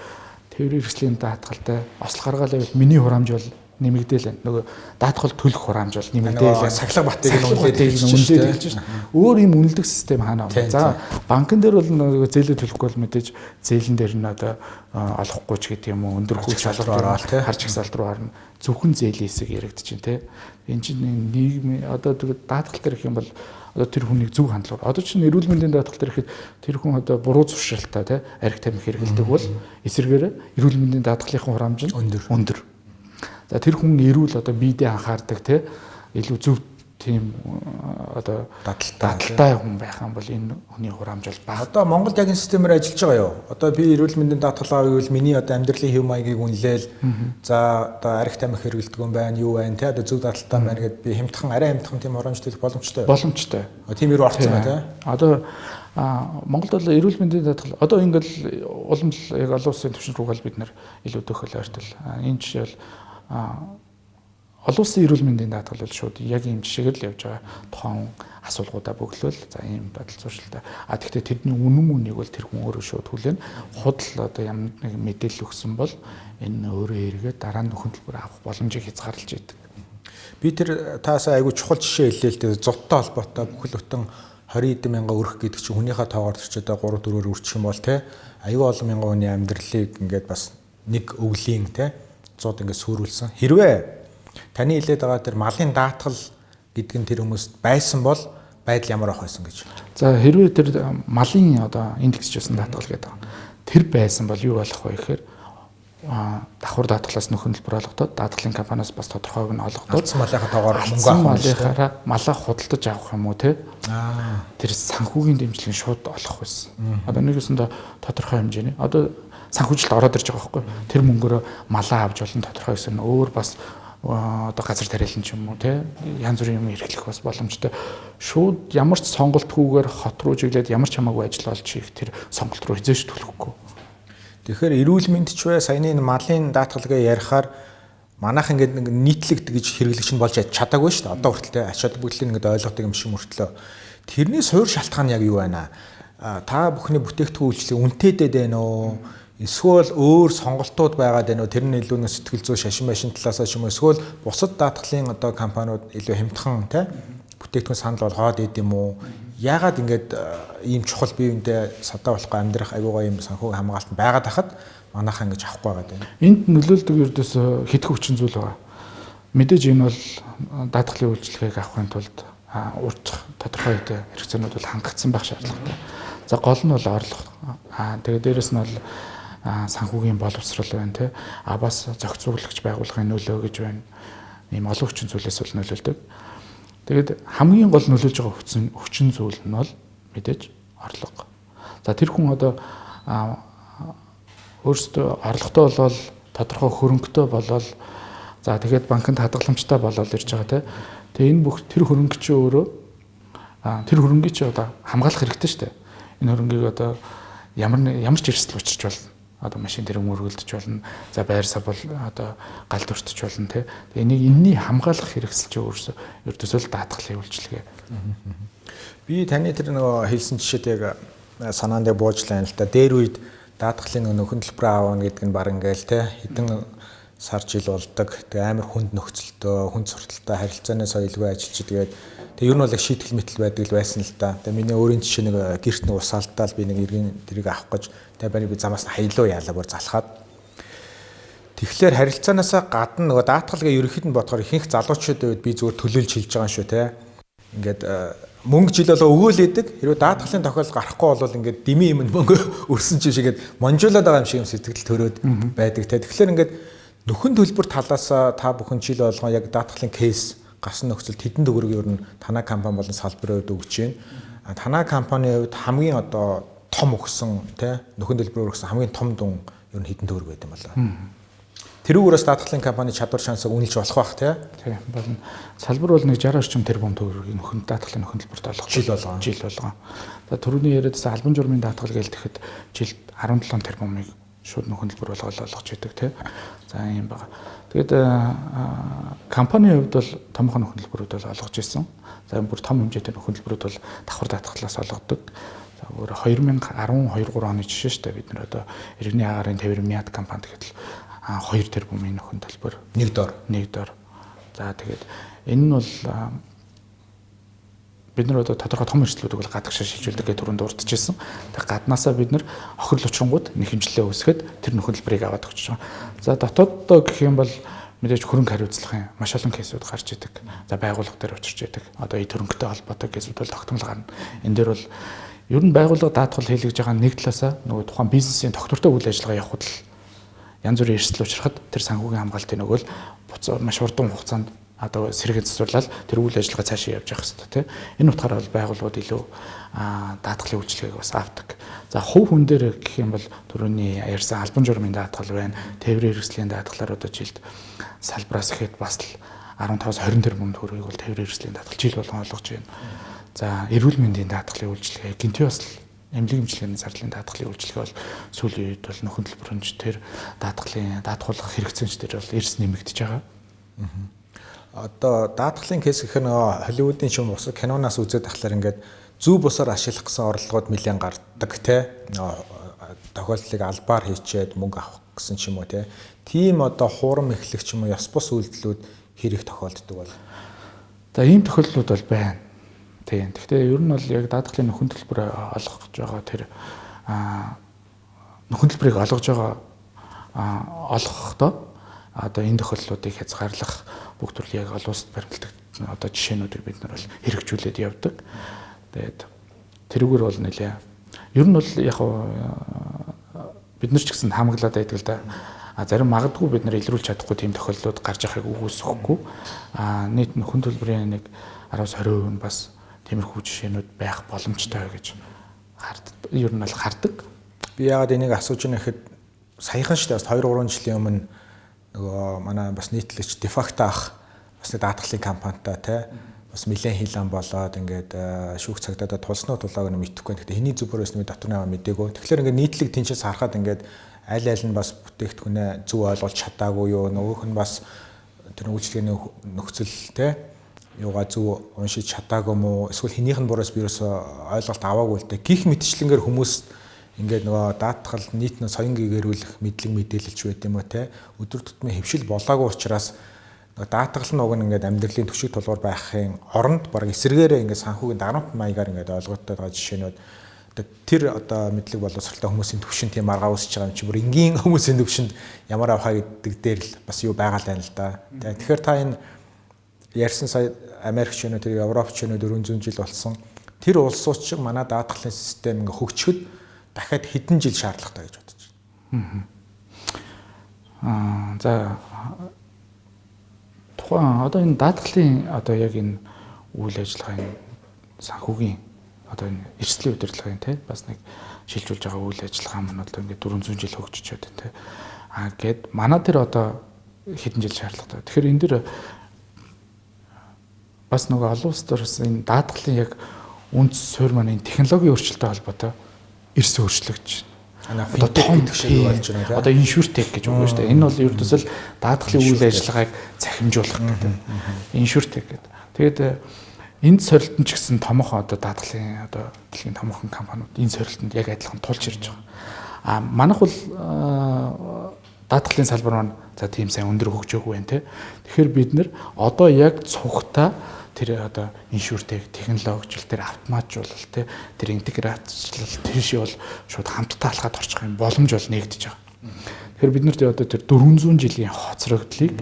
тээврийн хэрэгслийн даатгалтай ослох гаргаал байвал миний хураамж бол нэмэгдээл байна. Нөгөө даатгал төлөх хураамж бол нэмэгдээл байна. Сахлах батыг нь үнэлээд хэлж шээ. Өөр юм үнэлдэг систем хаана вэ? За банкн дээр бол нөгөө зээлээ төлөхгүй бол мэдээж зээлэн дээр нь одоо олохгүй ч гэдэг юм уу өндөр хүч шалруу ороод харж ихсалт руу орно. Зөвхөн зээлийн хэсэг яригдчихээн тий. Энэ чинь нийгмийн одоо даатгал дээр их юм бол одоо тэр хүнийг зөв хандлага. Одоо чинь эрүүл мэндийн даатгал дээр ихэд тэр хүн одоо буруу зуршилтай тий арх тамхи хэрэглэдэг бол эсэргээр эрүүл мэндийн даатгалын хураамж нь өндөр. За тэр хүн эрүүл одоо биедээ анхаардаг тий илүү зөв тийм одоо дадалтай хүн байх юм бол энэ хүний хураамж бол бага. Одоо Монголд яг энэ системээр ажиллаж байгаа юу? Одоо би эрүүл мэндийн даатгал авъя гэвэл миний одоо амьдралын хэв маягийг үнэлээл за одоо арх тамхи хэрэглэдэг юм байна, юу байна тий одоо зөв дадалтай байна гэдээ би хямдхан арай хямдхан тийм хураамж төлөх боломжтой. Боломжтой. Тийм ирүү орцсон байна тий. Одоо Монголд бол эрүүл мэндийн даатгал одоо ингээл улам л яг олон улсын түвшин рүүгээ бид нар илүү төхөл ойртол. Энэ жишээ бол олон улсын эрүүл мэндийн даатгал бол шууд яг ийм жишээгээр л явж байгаа. Тоон асуулгуудаа бөглөөл за ийм бодол зуршилтай. Тэгэхдээ тэдний үнэн үнийг бол тэр хүн өөрөө шууд хүлээн худал одоо ямар нэг мэдээлэл өгсөн бол энэ өөрөө эргээд дараа нь нөхөрлөөр авах боломжийг хязгаарлаж идэг. Би тэр таасаа айгүй чухал жишээ хэлээ л дээ. Зодтой холбоотой бүхэл бүтэн 20 мянга өрөх гэдэг чинь хүнийхээ тоогоор төрчөөд 3-4-өр үрчих юм бол те айгүй олон мянган хүний амьдралыг ингээд бас нэг өвлийн те 100 ингээд сүрүүлсэн. Хэрвээ таны хэлээд байгаа тэр малын даатгал гэдэг нь тэр хүмүүст байсан бол байдал ямар ах байсан гэж. За хэрвээ тэр малын одоо индексжсэн даатгал гэдэг. Тэр байсан бол юу болох вэ гэхээр давхар даатгалаас нөхөрлөлбөр олгодод даатгалын компаниас бас тодорхойг нь олгодод алдсан малынхаа тоогоор мөнгө авах малаа худалдаж авах юм уу те. Тэр санхүүгийн дэмжлэгийг шууд олох байсан. Одоо нэгэсэндээ тодорхой хэмжээний одоо санхүүжилт ороод ирж байгаа байхгүй. Тэр мөнгөөрөө малаа авч болно тодорхой гэсэн өөр бас одоо газар тариалан ч юм уу те янз бүрийн юм эрхлэх бас боломжтой. Шууд ямар ч сонголтгүйгээр хот руу чиглээд ямар ч хамаагүй ажил олж хийх тэр сонголт руу хизээш төлөхгүй. Тэгэхээр эрүүл мэндч бай саяны малын даатгалгаа ярихаар манайх ингээд нэг нийтлэгд гэж хэрэглэгч нь болж чадаагүй шүү дээ. Одоо хүртэл те ачаад бүгдийг ингээд ойлгодог юм шиг мөртлөө. Тэрний суур шалтгаан яг юу байна? Та бүхний бүтээгдэхүүн үйлчлэг үнэтэйдээд байна уу? Эсвэл өөр сонголтууд байгаад байна уу? Тэр нь илүү нэг сэтгэл зүй шашин машин талаасаа ч юм уу эсвэл бусад даатгалын одоо компаниуд илүү хямдхан те бүтээгдэхүүн санал болгоод идэм үү? Яагаад ингээд ийм чухал биеиндээ садаа болохгүй амьдрах айгуугаа ийм санхүүгийн хамгаалалт байгаад хахад манайхаа ингэж авахгүй байгаа даа. Энд нөлөөлдөг ердөөс хэдхэн хүчин зүйл байгаа. Мэдээж энэ бол даатгалын үйлчлэгийг авахын тулд урьдчилан тодорхой хэрэгцээнүүд бол хангагдсан байх шаардлагатай. За гол нь бол орлого. Тэгээд дээрэс нь бол санхүүгийн боловсрол байна те. Бас зохицуулагч байгууллагын нөлөө гэж байна. Ийм олон хүчин зүйлээс бол нөлөөлдөг. Тэгээд хамгийн гол нөлөөлж байгаа хүчин зүйл нь бол мэдээж орлого. За тэр хүн одоо өөрөөсөө орлоготой болол тодорхой хөрөнгөтэй болол за тэгээд банкнд хадгаламжтай болол ирж байгаа те. Тэгээ энэ бүх тэр хөрөнгө чи өөрөө тэр хөрөнгийг чи одоо хамгаалах хэрэгтэй шүү дээ. Энэ хөрөнгийг одоо ямар ч эрсдэл учирч болно. Одоо машин дээр мөргөлдөж болно. За байр сав бол одоо галд өртөж болно те. Тэгээ энийг энэний хамгаалах хэрэгсэл чи ердөөсөө л даатгалын үйлчилгээ. Би таны тэр нөгөө хэлсэн жишээд яг санаанд буужлаа юм л та. Дээр үед даатгалын нөхөрлөлбөр аавна гэдэг нь баг ингээл те хэдэн сар жил болдог. Тэгээ амар хүнд нөхцөлтөө, хүнд сурталтай харилцааны соёлгүй ажиллаж тэгээд тэгээ ер нь бол их шийтгэл мэтэл байдаг л байсан л да. Тэгээ миний өөрийн жишээ нэг гэрт нэг ус алдаад би нэг иргэн тэрийг авах гэж тэгээ би замаас хаялуу яалаа бүр залхаад. Тэгэхээр харилцаанаасаа гадна нөгөө даатгалгаа ерөнхийд нь бодохоор ихэнх залуучуудын үед би зүгээр төлөөлж хэлж байгаа шүү те. Ингээд мөнгө жил болоо өгөөлэдэг. Хэрвээ даатгалын тохиолдол гарахгүй бол ингээд дими юм мөнгө өрсөн ч шигээд монжуулаад байгаа юм шиг юм сэтгэл төрөөд байдаг те. Тэгэхээр ингээд нөхөн төлбөр талаас та бүхэн жил болгоо яг даатгалын кейс гарсан нөхцөлд хэдэн төгрөг ер нь танай компани болон салбарын хувьд өгч байна. Танай компанийн хувьд хамгийн одоо том өгсөн тий нөхөн дэлбэрээр өгсөн хамгийн том дүн ер нь хэдэн төгрөг байд юм болоо. Тэрүүгээрээс даатгалын компани чадвар шансыг үнэлж болох бах тий. Тийм болно. Салбар бол нэг 60 орчим тэрбум төгрөгийн нөхөн даатгалын нөхөн дэлбэрт олгох жил болгоо. За түрүүний яриадсан албан журмын даатгал гээл тэгэхэд жилд 17 тэрбумыг шууд нөхөн дэлбэр болгож идэг тий. За юм байна. Тэгээд компанийн хувьд бол томхон нөхөн дэлбэрүүд бол олгож ирсэн. За бүр том хэмжээтэй нөхөн дэлбэрүүд бол давхар даатгалаас олгодог. За өөр 2012-3 оны жишээ шүү дээ. Бид нэр одоо иргэний агарын тээврийн мяд компани гэхэд 2 тэрбумын нөхөн төлбөр нэг дор. За тэгээд энэ нь бол бид нар одоо тодорхой том эрсдлүүдийг бол гадагшаа шилжүүлдэг гэж түрүүнд дурдчихсан. Тэгээд гаднаасаа бид нар хохирол учрангууд нэхэмжлээ үүсгэхэд тэр нөхөн төлбөрийг аваад өгч байгаа. За дотооддоо гэх юм бол мэдээж хөрөнгө хариуцлагын маш олон кейсүүд гарч идэг. За байгууллага дээр учирч идэг. Одоо эд хөрөнгөтэй холбоотой кейсүүд бол тогтмол гарна. Энэ дээр бол ер нь байгууллага даатгал хийлгэж байгаа нэг талаасаа нөгөө тухайн бизнесийн тогтвортой үйл ажиллагаа явахд л янз бүрийн эрсдэл учрахад тэр санхүүгийн хамгаалтын нөгөө л буцаа маш урдан хугацаанд одоо сэргээн засварлал тэр үйл ажиллагаа цаашаа явж явах хэрэгтэй тийм. Энэ утгаараа бол байгууллагууд илүү даатгалын үйлчлэгийг бас авдаг. За хувь хүн дээр гэх юм бол түрүүний ярьсан албан журмын даатгал байна. Тээврийн хэрэгслийн даатгалаар одоо жилд салбараас ихэд бас л 15-20 тэрбум төгрөгийг бол тээврийн хэрэгслийн даатгал жил болгон олгож байна. За эрүүл мэндийн даатгалын үйлчлэгээ гинти бас эмнэлэг эмчилгээний зардлын даатгалын үйлчлэгээ бол сүүлийн үед бол нөхөн төлбөрөмж тэр даатгуулах хэрэгцээнч дээр бол эрс нэмэгдэж байгаа. Одоо даатгалын кейс гэх нь Холливуудын шим бус киноноос үзээд тахлаар ингээд зүү бусаар ашиглах гэсэн орлогод нэлээд гардаг тий. Тохиолдлыг албаар хийчээд мөнгө авах гэсэн ч юм уу тий. Тийм одоо хуурам эхлэх ч юм уу ёс бус үйлдэлүүд хэрэг тохиолддог бол. За ийм тохиолдлууд бол байна. Тийм. Гэхдээ ер нь бол яг даатгалын нөхөн төлбөр олгож байгаа тэр нөхөн төлбөрийг олгож байгаа олгохдоо одоо энэ тохиолдлуудыг хязгаарлах бүх төрлийн яг олон улсад баримтлагдаг одоо жишээнүүдийг бид нар бол хэрэгжүүлээд явдаг. Тэгээд тэрүүгээр бол нэлээ. Ер нь бол яг бид нар ч гэсэн хамаглаад байдаг л да. Зарим магадгүй бид нар илрүүлж чадахгүй тийм тохиолдлууд гарч байгааг үгүйсэхгүй. Нийт нөхөн төлбөрийн нэг 10-20% нь бас тиймэрхүү жишээнүүд байх боломжтой гэж ер нь бол хардаг. Би яагаад энийг асууж байна гэхэд саяхан шүү дээ 2-3 жилийн өмнө нөгөө манай бас нийтлэгч дефакто ах бас даатгалын компанитай тий бас нэлээд хилэн болоод ингээд шүүх цагдаа тулснаа тулааг нь мэдэхгүй. Гэхдээ хэний зүгээрээс нь дотор наваа мдээгүй. Тэгэхээр ингээд нийтлэг тэнцээс харахад ингээд аль аль нь бас бүтээгдэхүүнээ зөв ойлгуулж чадаагүй юу нөгөөх нь бас тэр үйлчлэгээний нөхцөл тий юугаа зөв уншиж чадаагүй мó эсвэл хэнийх нь бураас би ерөөсөө ойлголт аваагүй л дээ. Гих мэтчлэнгээр хүмүүс ингээд нөгөө даатгал нийт нь соён гэгэрүүлэх мэдлэг мэдээлэлч байт юм уу те өдөр тутмын хөвшил болоогүй учраас даатгал нь уг нь ингээд амьдралын төшиг тулгуур байхын оронд баг эсэргээрээ ингээд санхүүгийн дарамт маягаар ингээд ойлгогдоод байгаа жишээнүүд тэр одоо мэдлэг боловсралтай хүмүүсийн төвшин тийм арга үүсэж байгаа юм чи бүр энгийн хүмүүсийн төвшөнд ямар авахаа гэдэг дээр л бас юу байгаа л байна л да. Тэгэхээр та энэ ярьсан сая Америкчнүүд тэр Европчнүүд 400 жил болсон тэр улсууд шиг манай даатгалын систем ингээд хөгжөхөд дахиад хэдэн жил шаардлагатай гэж бодож байна. За тухайн одоо энэ даатгалын одоо яг энэ үйл ажиллагааны санхүүгийн одоо энэ эрсдлийн удирдлагын тий бас нэг шилжүүлж байгаа үйл ажиллагаа маань одоо ингээд 400 жил хөгжиж байна тий. Гэд манай тэр одоо хэдэн жил шаардлагатай. Тэгэхээр энэ дэр бас нөгөө олон улс төрс энэ даатгалын яг үндэс суурь маань энэ технологийн өөрчлөлттэй холбоотой эрс өөрчлөгдөж байна. Одоо том шиг болж байна тийм. Одоо иншүртек гэж үг шүү дээ. Энэ бол ердөөсөл даатгалын үйл ажиллагааг цахимжуулах гэдэг. Иншүртек гэдэг. Тэгээд энд сорилтон ч гэсэн томоохон одоо даатгалын одоо дэлхийн томоохон компаниуд энэ сорилтонд яг адилхан тулж ирж байгаа. Манайх бол даатгалын салбар маань за тийм сайн өндөр хөгжөөгүй байна тийм. Тэгэхээр бид нэр одоо яг цугтаа тэр одоо иншүртек технологичл тэр автоматжуулалт тэр интеграцлал тэр шиг бол шууд хамтдаа алхаад орчих юм боломж бол нэгдэж байгаа. Тэгэхээр бид нарт одоо тэр 400 жилийн хоцрогдлыг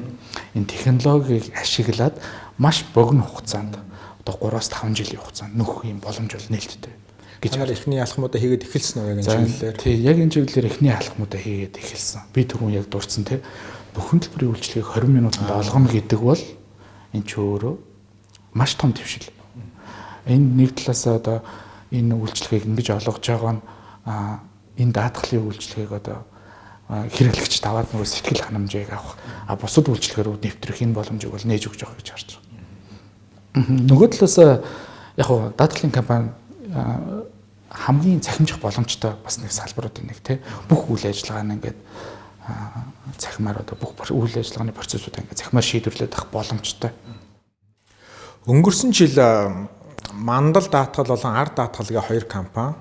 энэ технологиг ашиглаад маш богино хугацаанд одоо 3-5 жилийн хугацаанд нөхөх юм боломж бол нээлттэй гэж хараад эхний алхмуудаа хийгээд эхэлсэн үү яг энэ чиглэлээр. Тий, яг энэ чиглэлээр эхний алхмуудаа хийгээд эхэлсэн. Би түрүүн яг дурдсан тий. Нөхөн төлбөрийн үйлчлэгийг 20 минутанд олгоно гэдэг бол энэ ч өөрөө маш том дэвшил. Энэ нэг талаас одоо энэ үйлчлэгийг ингэж олгож байгаа нь энэ даатгалын үйлчлэгийг одоо хэрэглэгч даваад нөгөө сэтгэл ханамжийг авах бусад үйлчлэгээр нэвтрэх энэ боломжийг бол нээж өгч байгаа гэж харж байгаа. Нөгөө талаас яг хуу даатгалын компани хамгийн цахимжих боломжтой бас нэг салбаруудын нэг тий бүх үйл ажиллагаа нь ингээд цахимаар одоо бүх үйл ажиллагааны процессуудаа ингээд цахимаар шийдвэрлээд авах боломжтой. Өнгөрсөн жил мандал даатгал болон ард даатгалгийн хоёр компани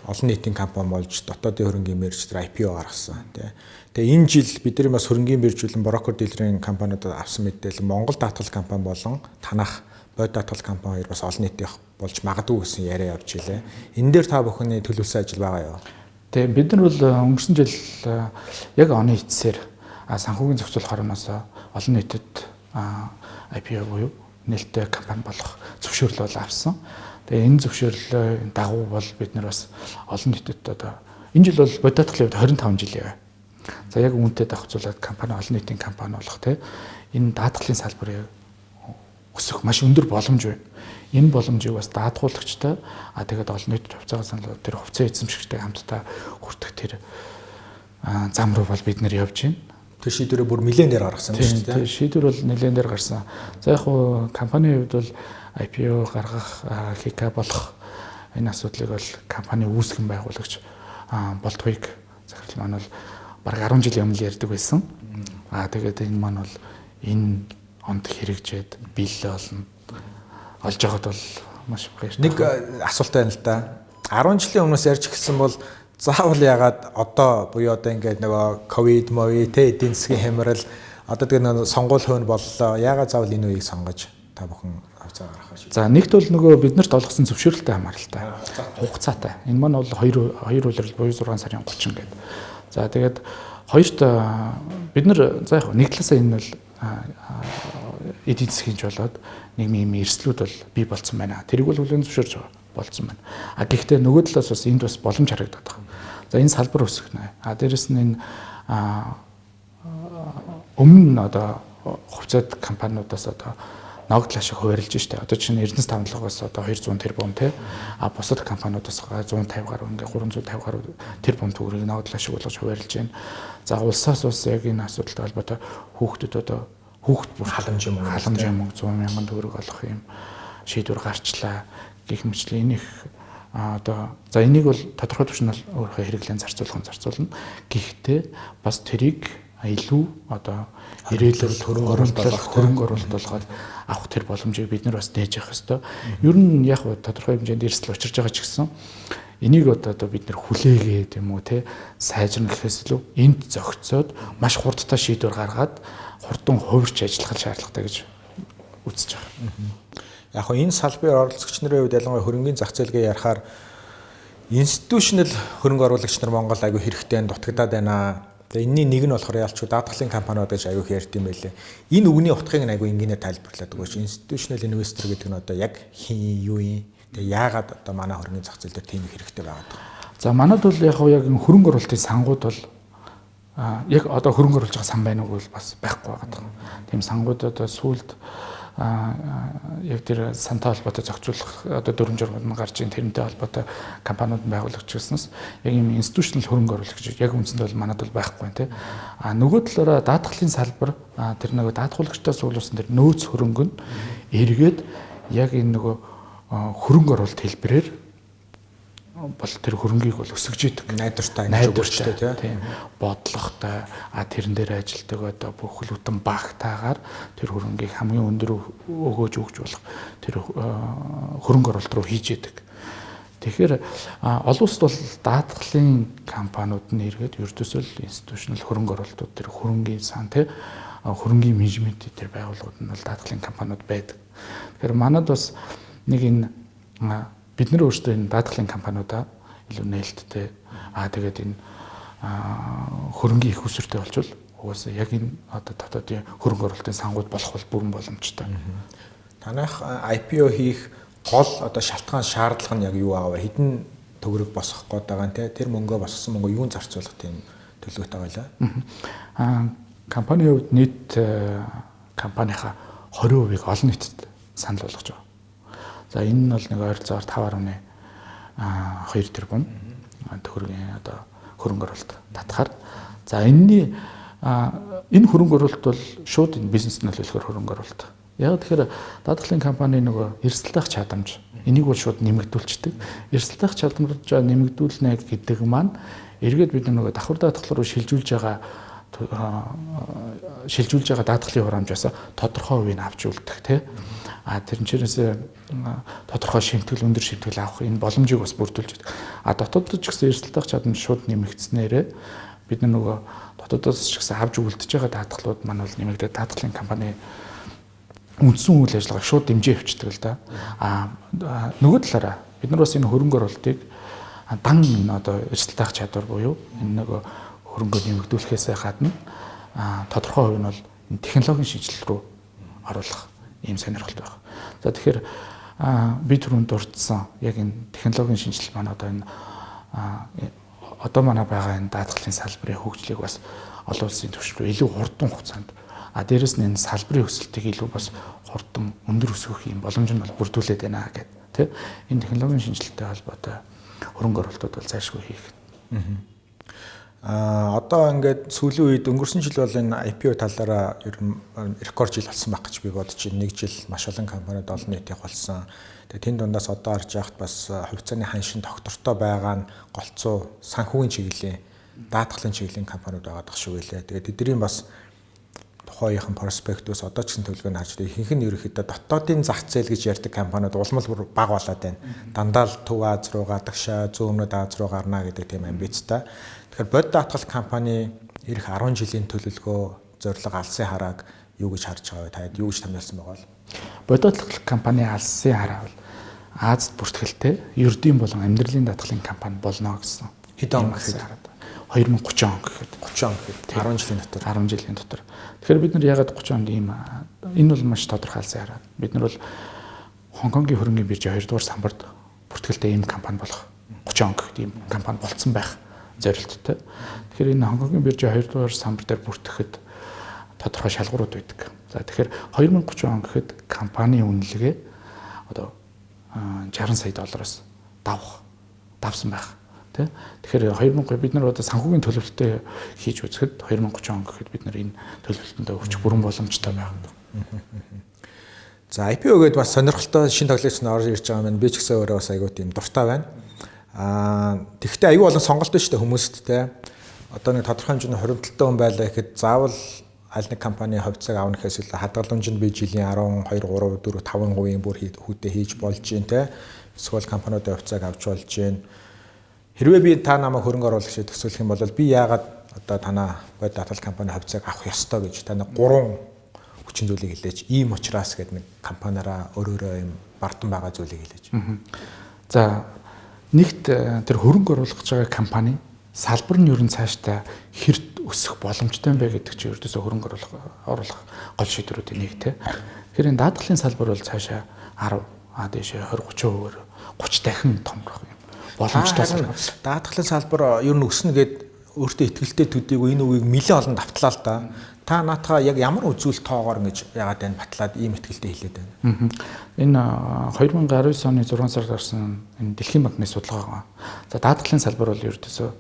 олон нийтийн компани болж дотоодын хөрөнгийн мэргэжлэр IPO гаргасан тий. Тэгээ энэ жил бидний бас хөрөнгийн биржүүлэн брокер дилерийн компаниудад авсан мэдээлэл Монгол даатгал компани болон танах бод даатгал компани хоёр бас олон нийтийн болж магадгүй гэсэн яриа явж илээ. Энэ дээр та бүхний төлөвлөсөн ажил байгаа юу? Тэгээ бид нар бол өнгөрсөн жил яг оны эцсээр санхүүгийн зохицуулах орноос олон нийтэд IPO буюу нээлттэй компани болох зөвшөөрлөл бол авсан. Тэгээ энэ зөвшөөрлийн дагуу бол бид нар бас олон нийтэд одоо энэ жил бол бод даатгалын хувьд 25 жил яваа. За яг үүнтэй давхцуулаад компани олон нийтийн компани болох те энэ даатгалын салбарыг өсөх маш өндөр боломж байна. Энэ боломжийг бас даатгуулагчтай тэгээд олон нийтэд хувьцаа санал тэр хувьцаа эзэмшигчтэй хамтдаа хүртэх тэр зам руу бол бид нэр явж байна. Тэр шийдвэрээ бүр нэлээд дээр гаргасан юм шүү дээ. Тэр шийдвэр бол нэлээд дээр гарсан. За яг хуу компанийн хувьд бол IPO гаргах, хика болох энэ асуудлыг бол компани үүсгэн байгуулагч болтгойг захирал маань бол бараг 10 жилийн өмнө ярьдаг байсан. Тэгээд энэ маань бол энэ онд хэрэгжээд биелэл болно. Олж байгаад бол маш баяртай. Нэг асуулт байна л да. 10 жилийн өмнөөс ярьж эхэлсэн бол заавал ягаад одоо буюу одоо ингээд нөгөө ковид те эдийн засгийн хямрал одоо тэгээ нөгөө сонгуул хөвн боллоо. Ягаад заавал энэ үеийг сонгож та бүхэн авцаа гаргахаар шийд. За нэгт бол нөгөө бид нарт олгосон зөвшөөрөлтэй хамааралтай. Хугацаатай. Энэ маань бол 2 улирал буюу 6 сарын 30 гэдэг. За тэгээд хоёрт бид нар за яг нэг талаасаа энэ бол эдийн засгийн болоод нийгмийн эрсдлүүд бол бий болцсон байна. Тэрийг бол хүлээн зөвшөөрж болцсон байна. Гэхдээ нөгөө талаас бас энд бас боломж харагдаад байна. За энэ салбар өсгөнэ. Дээрэс нь энэ өмнө нь одоо хувьцаат компаниудаас одоо ногдол ашиг хуваарлж штэ. Одоо чинь Эрдэнэс тавталгаас одоо 200 тэрбум те. Бусад компаниудаас 150 гаруй ингээ 350 гаруй тэрбум төгрөгийг ногдол ашиг болгож хуваарлж байна. За улсаас бас яг энэ асуудалтай холбоотой хүүхдүүд одоо хүүхд бүр халамжийн мөнгө 100 мянган төгрөг олох юм шийдвэр гарчлаа гэх мэтлээ. Энийг одоо за энийг бол тодорхой түвшинд өөрийнхөө хэрэглэн зарцуулна. Гэхдээ бас тэрийг илүү одоо ирээлэл хөрөнгө оруулалт болгоод авах тэр боломжийг бид нар бас нээж явах ёстой. Ер нь яг тодорхой хэмжээнд эрсдэл учирж байгаа ч гэсэн энийг одоо бид нар хүлээгээд юм уу те сайжрна гэхээс илүү энд зохицоод маш хурдтай шийдвэр гаргаад хурдан хувирч ажиллах шаардлагатай гэж үзэж байгаа. Яг хоо энэ салбарын оролцогч нарын хувьд ялангуяа хөрөнгөний зах зээлгээ ярахаар институционал хөрөнгө оруулагч нар Монгол аягүй хэрэгтэй дутагдаад байна. Тэгээ энэний нэг нь болохоор ялч даатгалын компаниуд гэж аягүй ярьд юм байлээ. Энэ үгний утгыг аягүй энгийнээр тайлбарлаад өгөөч. Институционал инвестор гэдэг нь одоо яг хин юу юм? Тэгээ яагаад одоо манай хөрөнгөний зах зээл дээр тийм их хэрэгтэй байгаад байгаа? За манад бол яг хөрөнгө оруулалтын сангууд бол яг одоо хөрөнгө оруулж байгаа сан байна уу бол бас байхгүй байгаа. Тийм сангууд одоо сүүлд яг тэр сантай холбоотой зохицуулах одоо дүрм журмууд нь гарч ийн тэрнтэй холбоотой компаниуд байгуулагч гэснээс яг юм институционал хөрөнгө оруулагч яг үндсэндээ бол манад бол байхгүй тийм. Нөгөө талаараа даатгалын салбар тэр нөгөө даатгуулагчдаас суулгасан тэр нөөц хөрөнгө нь эргээд яг энэ нөгөө хөрөнгө оруулалт хэлбэрээр бол тэр хөрөнгийг бол өсгөж идэг. Найдвартай тийм бодлоготой тэрэн дээр ажилтдаг одоо бүх хүлүтэн багтаагаар тэр хөрөнгийг хамгийн өндөр өгөөж өгч болох тэр хөрөнгө оруулалт руу хийж идэг. Тэгэхээр олон улсад бол даатгалын компаниуд нь эргээд ердөөсөө л институционал хөрөнгө оруулалтууд тэр хөрөнгийн сан тий хөрөнгийн менежмент тэр байгууллагууд нь бол даатгалын компаниуд байдаг. Тэгэхээр манад бас нэг энэ бид нар өөрсдөө энэ даатгалын компаниудаа илүү нээлттэй тэгээд энэ хөрөнгийн их усүртэй болчвол угаасаа яг энэ одоо дотоодын хөрөнгө оруулалтын сангууд болох бол бүрэн боломжтой. Танайх IPO хийх гол одоо шалтгаан шаардлага нь яг юу аав? Хэдэн төгрөг босгох гээд байгаа нь те тэр мөнгөө босгосон мөнгөө юунд зарцуулах тийм төлөвтэй байлаа? Компанийн хувьд нийт компанийхаа 20%-ийг олон нийтэд санал болгож байгаа. За энэ нь бол нэг ойролцоогоор 5.2 тэрбум төгрөгийн одоо хөрөнгө оруулалт татахаар. За энэ хөрөнгө оруулалт бол шууд энэ бизнест нөлөөлөхөөр хөрөнгө оруулалт. Яг тэгэхээр даатгалын компани нөгөө эрсдэл даах чадамж энийг бол шууд нэмэгдүүлчихдэг. Эрсдэл даах чадамжаа нэмэгдүүлнэ гэдэг маань эргээд бид нөгөө давхар даатгал руу шилжүүлж байгаа даатгалын хураамжаас тодорхой хувийг авч үлдэх тий. Тэрнчээрээс тодорхой шимтгэл, өндөр шимтгэл авах энэ боломжийг бас бүрдүүлж байдаг. Дотоодд ч гэсэн эрсдэл даах чадамж шууд нэмэгдснээрээ бид нөгөө дотоодоос ч гэсэн авч үлдэж байгаа даатгалууд маань бол нэмэгдээд даатгалын компани үндсэн үйл ажиллагааг шууд дэмжиж явчихдаг л да. Нөгөө талаараа бид нар бас энэ хөрөнгө оруулалтыг дан одоо эрсдэл даах чадвар буюу энэ нөгөө хөрөнгө нэмэгдүүлэхээс гадна тодорхой хувь нь бол технологийн шинжилэл рүү оруулах ийм сонирхолтой байна. За тэгэхээр би түрүүнд дурдсан яг энэ технологийн шинжилэл маань одоо манай байгаа энэ даатгалын салбарын хөгжлийг бас олон улсын түвшинд илүү хурдан хугацаанд дээрэс нь энэ салбарын өсөлтийг илүү бас хурдан өндөр өсгөх юм боломж нь бол бүрдүүлээд байна гэдэг тийм энэ технологийн шинжилэлтэй холбоотой хөрөнгө оруулалтууд бол зайлшгүй хийх. Одоо ингээд сүүлийн үед өнгөрсөн жил бол энэ IPO талаараа рекорд жил болсон байх гэж би бодож байна. Нэг жил маш олон компаниуд олон нийтийнх болсон. Тэгээ тэн дундаас одоо харж байхад бас хувьцааны ханшин доктортой байгаа нь голцоо санхүүгийн чиглэлийн даатгалын чиглэлийн компаниуд байгаа шүү гэлээ. Тэгээ тэдний бас тухайхан проспектус одоо ч гэсэн төлөвлөгөөнд харж байгаа. Ихэнх нь ерөөхдөө дотоодын зах зээл гэж ярьдаг компаниуд улмал бүр бага болоод байна. Дандаа л Төв Аз руу гадагшаа, зүүн Аз руу гарна гэдэг тийм амбицтай. Тэгэхээр бод даатгал компани ирэх 10 жилийн төлөвлөгөө зорилго алсын харааг юу гэж харж байгаа вэ? Таад юу гэж томьёолсон байгаа вэ? Бод даатгал компани алсын хараа бол Азад бүртгэлтэй ердийн болон амьдралын даатгалын компани болно гэсэн. Хэд он гэхэд 2030 он гэхэд 30 он гэхэд 10 жилийн дотор 10 жилийн дотор. Тэгэхээр бид нар ягаад 30 онд ийм энэ бол маш тодорхой алсын хараа. Бид нар бол Хонконгийн хөрөнгөний биржийн 2 дугаар самбарт бүртгэлтэй ийм компани болох 30 он гэхэд ийм компани болцсон байх зорилттой. Тэгэхээр энэ Хонконгийн биржийн 2 дугаар самбар дээр бүртгэхэд тодорхой шалгуурууд байдаг. За тэгэхээр 2030 он гэхэд компани үнэлгээ одоо 60 сая доллароос давсан байх. Тэгэхээр 2030 бид нар одоо санхүүгийн төлөвлөлтөд хийж үзэхэд 2030 он гэхэд бид нар энэ төлөвлөлтөнд өрчих бүрэн боломжтой байна. За IPO гэдэг бас сонирхолтой шинэ тоглогч нар орж ирж байгаа маань би ч гэсэн өөрөө бас аягүй тийм дуртай байна. Тэгвэл аягүй болон сонголт шүү дээ хүмүүст те. Одоо нэг тодорхой хэмжээний хуримтлалтай хүн байлаа гэхэд заавал аль нэг компани хувьцааг авах гэхээс илүү хадгаламжинд би жилийн 12, 3, 4, 5% бүр хүүтэй хийж болж гин те. Эсвэл компаниудын хувьцааг авч болж гин. Хэрвээ би та намайг хөрөнгө оруулагч төсөөлөх юм бол би яагаад одоо танаа бод даатгал компани хувьцааг авах ёстой гэж та нэг 3 хүчин зүйлийг хэлээч. Ийм учраас гэдэг нэг компаниараа өөрөөрөө юм бардам байгаа зүйлийг хэлээч. За нэгт тэр хөрөнгө оруулах гэж байгаа компани салбар нь ер нь цаашдаа хэрт өсөх боломжтой юм бэ гэдэг чинь ердөөсөө хөрөнгө оруулах гол шийдвэрүүдийн нэг те. Тэгэхээр энэ даатгалын салбар бол цаашаа 10 дээшээ 20-30%-аар 30 дахин томрох юм боломжтой. Даатгалын салбар ер нь өснө гэд өөртөө ихтгэлтэй төдийгүй энэ үгийг нэлээд олон давтлаа л да. Та наатаа яг ямар үзүүлэлт тоогоор ингэж яагаад энэ батлаад ийм ихтгэлтэй хэлээд байна. Энэ 2019 оны 6 сард гарсан энэ Дэлхийн банкны судалгаа. За даатгалын салбар бол ердөөсөө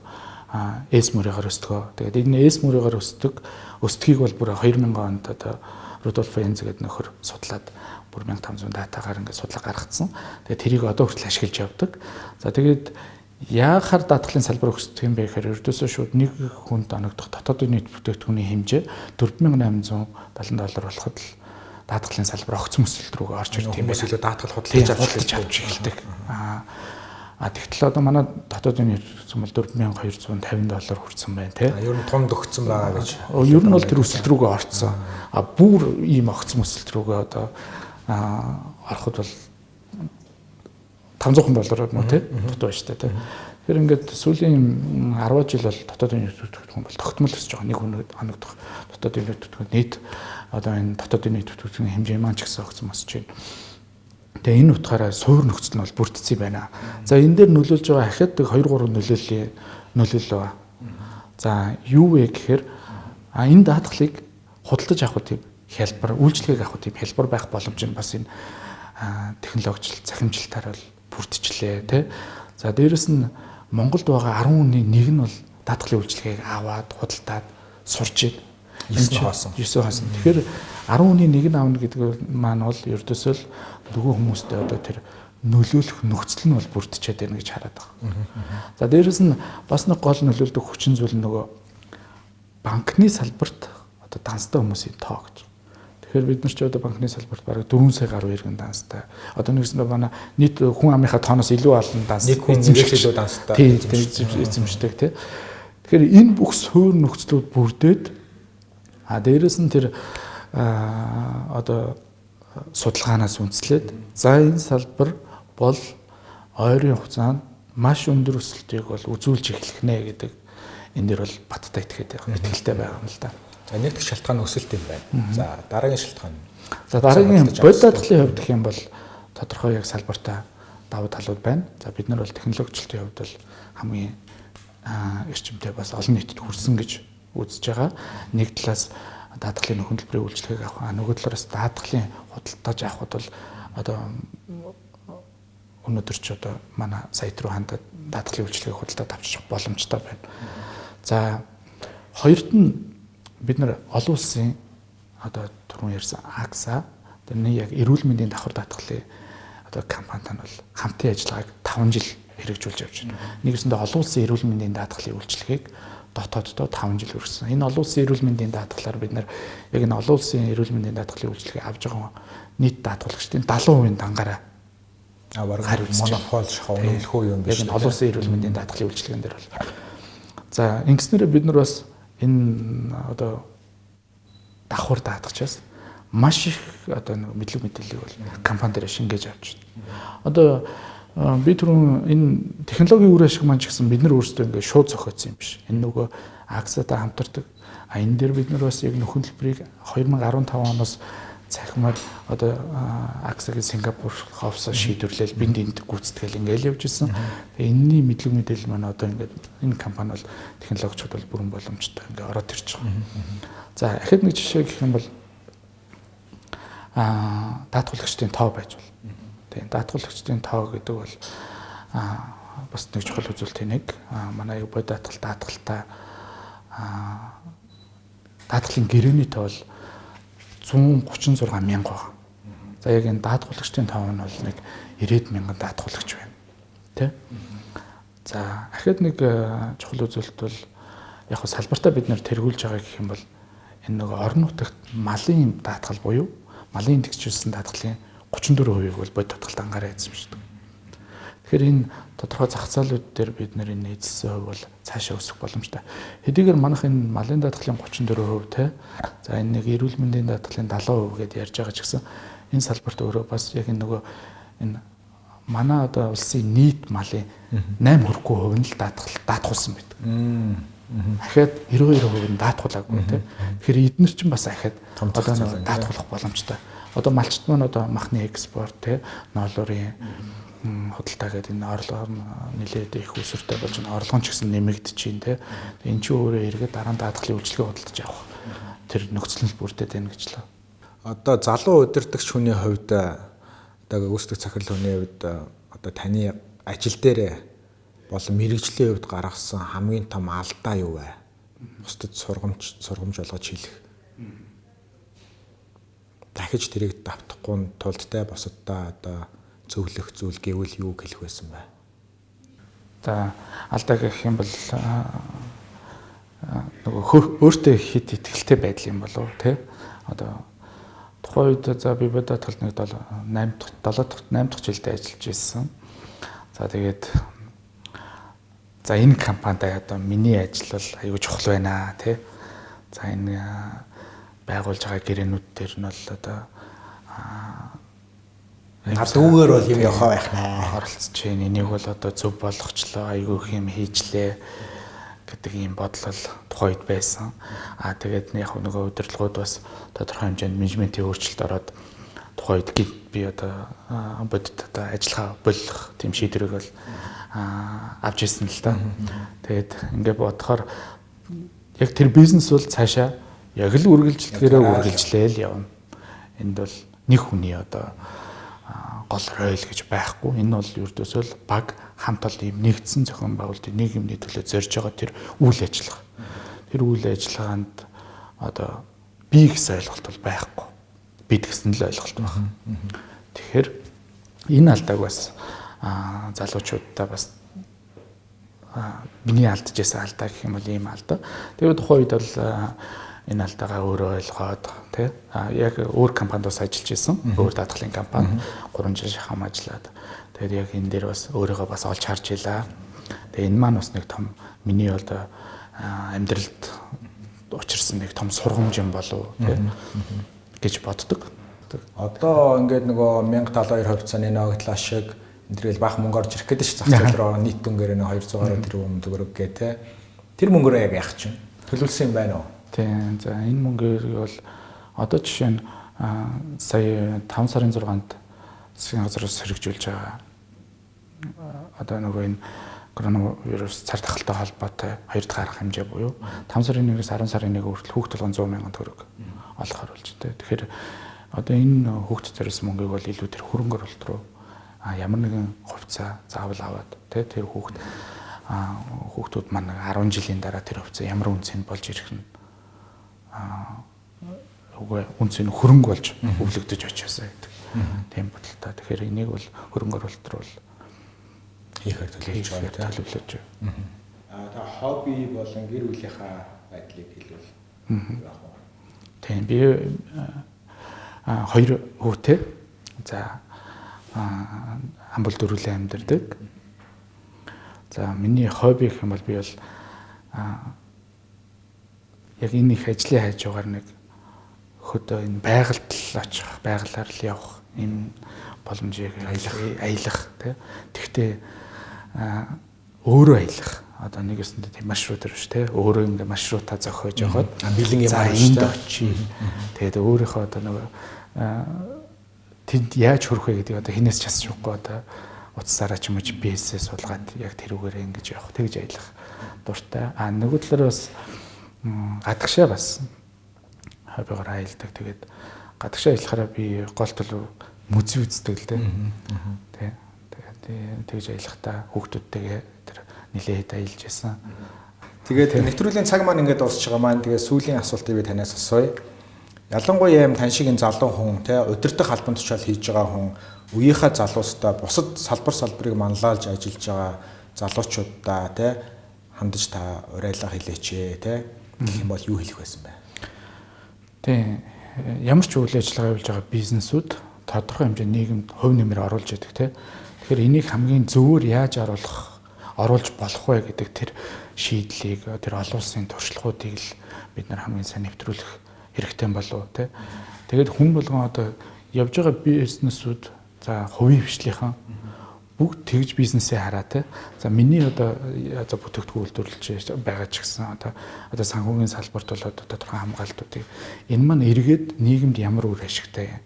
эс мөрөөр өсдгөө. Тэгээд энэ эс мөрөөр өсдгийг бол бүр 2000 онд одоо Рудольф Энз гэдэг нөхөр судлаад бүр 1500 датагаар ингээд судлага гаргацсан. Тэгээд тэрийг одоо хүртэл ашиглаж явдаг. За тэгээд яахаар даатгалын салбар өсдөг юм бэ гэхээр ердөөсөө шууд нэг хүнд оногдох дотоодын нийт бүтээгдэхүүний хэмжээ $4870 болоход л даатгалын салбар огцом өсөлт рүүгээ орж ирдэг юм байна. Хүмүүс илүү даатгал худалдаж авч эхэлдэг. Тэгтэл одоо манай дотоодын нийт зөв $4250 хүрсэн байна тий. Ер нь тунд өгцөн байгаа гэж. Ер нь бол тэр өсөлт рүүгээ орцсон. Бүр ийм огцом өсөлт рүүгээ одоо ороход бол $500 мөн тий дутуу байна шүү дээ. Тэгэхээр ингээд сүүлийн 10 жил бол дотоодын нийт бүтээгдэхүүн бол тогтмол өсөж байгаа. Нэг хүнд оногдох дотоодын нийт бүтээгдэхүүн нийт одоо энэ дотоодын нийт бүтээгдэхүүн хэмжээ маань ч гэсэн огцом өсөж байна. Тэгээ энэ утгаараа суур нөхцөл нь бол бүрдсэн байна. За энэ дээр нөлөөлж байгаа ахад 2-3 нөлөөлөө. За юу вэ гэхээр энэ даатгалыг худалдаж авах тийм хялбар, үйлчлэгийг авах тийм хялбар байх боломж нь бас энэ технологичл захимжилтаар бол бүрдчихлээ тий. За дээрэс нь Монголд байгаа 10 хүний нэг нь бол даатгалын үйлчилгээг аваад худалдаад сурч ийн 9 хоосон. Тэгэхээр 10 хүний нэг нь аавна гэдэг маань бол ердөөсөө л нөгөө хүмүүстэй одоо тэр нөлөөлөх нөхцөл нь бол бүрдчихэд байна гэж хараад байгаа. За дээрэс нь бас нэг гол нөлөөлдөг хүчин зүйл нь нөгөө банкны салбарт одоо данстай хүмүүсийн тоо гэж. Тэгэхээр бид нар ч одоо банкны салбарт бараг 4 сая гаруй иргэн данстай. Одоо нэгсэндээ манай нийт хүн амынхаа тооноос илүү олон данс эзэмшил илүү данстай. Тийм эзэмшдэг тий. Тэгэхээр энэ бүх суурь нөхцлүүд бүрдээд дээрэс нь тэр одоо судалгаанаас үндэслээд за энэ салбар бол ойрын хугацаанд маш өндөр өсөлтийг бол үзүүлж эхлэх нэ гэдэг энэ дэр бол баттай итгэлтэй байгаа юм л да. За нэгдүгээр шалтгаан өсөлт юм байна. За дараагийн шалтгаан. За дараагийн бодит даатгалын хувьд гэх юм бол тодорхой яг салбартаа давуу талууд байна. За бид нар бол технологичлтын хувьд бол хамгийн эрчимтэй бас олон нийтэд хүрсэн гэж үзэж байгаа. Нэг талаас даатгалын нөхөн төлбөрийн үйлчлэгийг авах, нөгөө талаараас даатгалын худалдаж авахд бол одоо өнөөдөр ч одоо манай сайт руу хандаад даатгалын үйлчлэгийг худалдаад авчих боломжтой байна. За хоёрт нь бид нар олон улсын одоо түрүүн ярьсан АКСА тэрний яг эрүүл мэндийн давхар даатгалын одоо компанид нь бол хамтын ажиллагааг 5 жил хэрэгжүүлж явж байна. Нэгсэндээ олон улсын эрүүл мэндийн даатгалын үйлчлэгийг дотооддоо 5 жил хүргэсэн. Энэ олон улсын эрүүл мэндийн даатгалаар бид нар яг энэ олон улсын эрүүл мэндийн даатгалын үйлчлэгийг авж байгаа нийт даатгалагчдын 70% дангаараа монопол шахуулах юм биш. Яг энэ олон улсын эрүүл мэндийн даатгалын үйлчлэгэн дээр бол. За ингэснээр бид нар бас энэ одоо давхар даатгачаас маш их одоо нэг мэдлэг мэдээллийг бол компани дээр шингээж авч байна. Одоо би түрүүн энэ технологийн үр ашиг маань ч гэсэн бид нар өөрсдөө ингээд шууд зохиоцсон юм биш. Энэ нөгөө АКСАтай хамтардаг. Энэ дээр бид нар бас яг нөхөн төлбөрийг 2015 оноос цахимаар одоо АКСАгийн Сингапур офсоо шийдвэрлэл бинд энд гүйцэтгэл ингээл явж исэн. Тэгээ энэний мэдлэг мэдээлэл маань одоо ингээд энэ компани бол технологичуд бол бүрэн боломжтой ингээд ороод ирж байгаа. За ахад нэг жишээ гэх юм бол даатгуулагчдын тоо байж бол. Тэгээ даатгуулагчдын тоо гэдэг бол бас нэг чухал үзүүлэлтийн нэг. Манай бодит даатгалтай даатгалын гэрээний тоо бол 136 мянга байна. За яг энэ даатгуулагчдын тоо нь бол нэг 90 мянган даатгуулагч байна. Тэ? За ахад нэг чухал үзүүлэлт бол яг салбартаа бид нэр тэргүүлж байгаа гэх юм бол энэ нэг орон нутагт малын даатгал буюу малын индексжүүлсэн даатгалын 34% бол бодит даатгалд анхаараа эзэмшдэг. Тэгэхээр энэ тодорхой зах зээлүүд дээр бид нэр энэ эзэлсэн хувь бол цаашаа өсөх боломжтой. Хэдийгээр манайх энэ малын даатгалын 34% те. За энэ нэг эрүүл мэндийн даатгалын 70% гэдээ ярьж байгаа ч гэсэн энэ салбарт өөрөө бас яг энэ нөгөө энэ манай одоо улсын нийт малын 8 хүрэхгүй хувь нь л даатгуулсан байдаг. Ахад 92% нь даатгуулаагүй те. Тэгэхээр эдгээр чинь бас ахад одоо даатгуулах боломжтой. Одоо малчт маань одоо махны экспорт те, ноолуурын худалдаа гэдэг энэ орлого нэлээд их өсөртэй болж байна. Орлого ч гэсэн нэмэгдэж байна те. Энэ чинь өөрөө эргээд дараа нь даатгалын үйлчлэгээ худалдаж авах тэр нөхцөл нь бүрдээд байна гэж л. Одоо залуу удирдагч хүний хувьд одоо үүсдэг захирал хүний хувьд одоо таны ажил дээр болон мэрэгжлийн хувьд гаргасан хамгийн том алдаа юу вэ? Бусдад сургамж олгож хэлэх. Дахиж тэрийг давтахгүй тулд те бусаддаа одоо зөвлөх зүйл гэвэл юу хэлэх байсан бэ? За алдаа гэх юм бол нөгөө өөртөө хэд итгэлтэй байдал юм болов те. Одоо тухайн үед за би бодит даатгалд нэг 8 дахь жилдээ ажиллаж байсан. За тэгээд за энэ компанид одоо миний ажил бол аюул чухал байна тий. За энэ байгуулж байгаа гэрээнүүд дээр нь бол одоо дүүгээр бол юм явах байх наа. Оролцож байна. Энийг бол одоо зөв болгочлоо, аюул их юм хийжлээ гэдэг ийм бодол тухайн үед байсан. Тэгээд яг нөгөө удирдлагууд бас тодорхой хэмжээнд менежментийн өөрчлөлт ороод тухайн үед би одоо бодит одоо ажиллагаа болох тийм шийдвэрийг бол авч ирсэн л да. Тэгээд ингээд бодохоор яг тэр бизнес бол цаашаа яг л үргэлжлэлгээрээ үргэлжлээл явна. Энд бол нэг хүний одоо гол ройл гэж байхгүй. Энэ бол ердөөсөө л баг хамт олон юм нэгдсэн зохион байгуулалтын нийгмийн төлөө зорж байгаа тэр үйл ажиллагаа. Тэр үйл ажиллагаанд одоо би гэсэн ойлголт бол байхгүй. Бид гэсэн л ойлголт байна. Тэгэхээр энэ алдааг бас залуучуудаа бас миний алдажсэн алдаа гэх юм бол ийм алдаа. Тэгээд тухайн үед бол энэ алдаагаа өөрөө ойлгоод тий яг өөр компанид бас ажиллаж исэн. Өөр даатгалын компани 3 жил шахам ажиллаад тэгээд яг энэ дээр бас өөрийгөө бас олж харж илаа. Тэгээд энэ маань бас нэг том миний одоо амьдралд учирсан нэг том сургамж юм болов тий гэж боддог. Одоо ингээд нөгөө 1072 хувьцааны ногдлаа шиг энэтрэл баах мөнгө орж ирэх гэдэг чинь зах зээл рүү нийт дүнгээр нь 200 тэрбум төгрөг гээ те. Тэр мөнгөөрөө яг яах чинь төлөвлөсөн юм байна уу? Тийм. За энэ мөнгөөр бол одоо жишээ нь сая 5 сарын 6-нд засгийн газраас хэрэгжүүлж байгаа одоо нөгөө энэ коронавирус цар тахалтай холбоотой 2 дахь арга хэмжээ буюу 5 сарын 1-ээс 10 сарын 1 хүртэл хүүхд толгойн 100 мянган төгрөг олохоор болж байна. Тэгэхээр одоо энэ хүүхд зориулсан мөнгийг бол илүү тэр хөрөнгө оруулалт руу ямар нэгэн хувьцаа заавал аваад тэр хүүхдүүд маань 10 жилийн дараа тэр хувьцаа ямар үнцэнд болж ирэх нь үнцэн хөрөнгө болж өвлөгдөж очиосаа гэдэг. Тийм бодолтой. Тэгэхээр энийг бол хөрөнгө оруулалт руу хийхээр төлөвлөж байна. Та хобби болон гэр бүлийнхаа байдлыг хэлвэл яах вэ? Тийм би 2 хүүтэй. За амбал дөрвөлээ амьдардаг. За миний хобби гэх юм бол би бол яг энэ их ажлын хайжуугаар нэг хөдөө энэ байгальд л очих, байгалаар л явах энэ боломжийг аялах тий. Тэгтээ өөрөө аялах. Одоо нэгэсэндээ тийм маршрут биш тий. Өөрөө ингээ маршрутаа зохиож яваад бэлэн юм ааш очие. Тэгээд өөрийнхөө одоо нөгөө тэнд яаж хөрөх вэ гэдэг одоо хинээс ч асуухгүй одоо утсаараа ч юм уу GPS-ээс суулгаад яг тэрүүгээрээ ингэж явах тэгж аялах дуртай. Нөгөө талаар бас гадагшаа бас хоббигоор аялдаг. Тэгээд гадагшаа аялахаараа би гол төлөв музей үздэг л дээ. Тэ. Тэгээд тэгж аялахдаа хүүхдүүдтэйгээ тэр нилээд аялж байсан. Тэгээд нэвтрүүлгийн цаг маань ингээд дуусч байгаа маань тэгээд сүүлийн асуултыг би танаас асууя. Ялангуяа юм тань шиг энэ залуу хүн тий удирдах албан тушаал хийж байгаа хүн үеийнхаа залуустай бусад салбарыг манлайлж ажиллаж байгаа залуучуудаа тий хандаж та урайлга хэлээч тий гэх юм бол юу хэлэх байсан бэ? Тий ямар ч үйл ажиллагаа явуулж байгаа бизнесүүд тодорхой хэмжээний нийгэмд хувь нэмэр оруулж яадаг тий. Тэгэхээр энийг хамгийн зөвөр яаж оруулж болох вэ гэдэг тэр шийдлийг тэр олон улсын туршлагуудыг л бид нар хамгийн сайн нэвтрүүлэх хэрэгтэй болов тий. Тэгээд хүн болгон одоо явж байгаа бизнесүүд за хувийн хвшлийнхан бүгд тэгж бизнесээ хараа тий. За миний одоо бүтээгдэхүүн үйлдвэрлэж байгаа ч гэсэн одоо санхүүгийн салбарт бол одоо тодорхой хамгаалтуудыг энэ маань эргээд нийгэмд ямар үр ашигтай юм.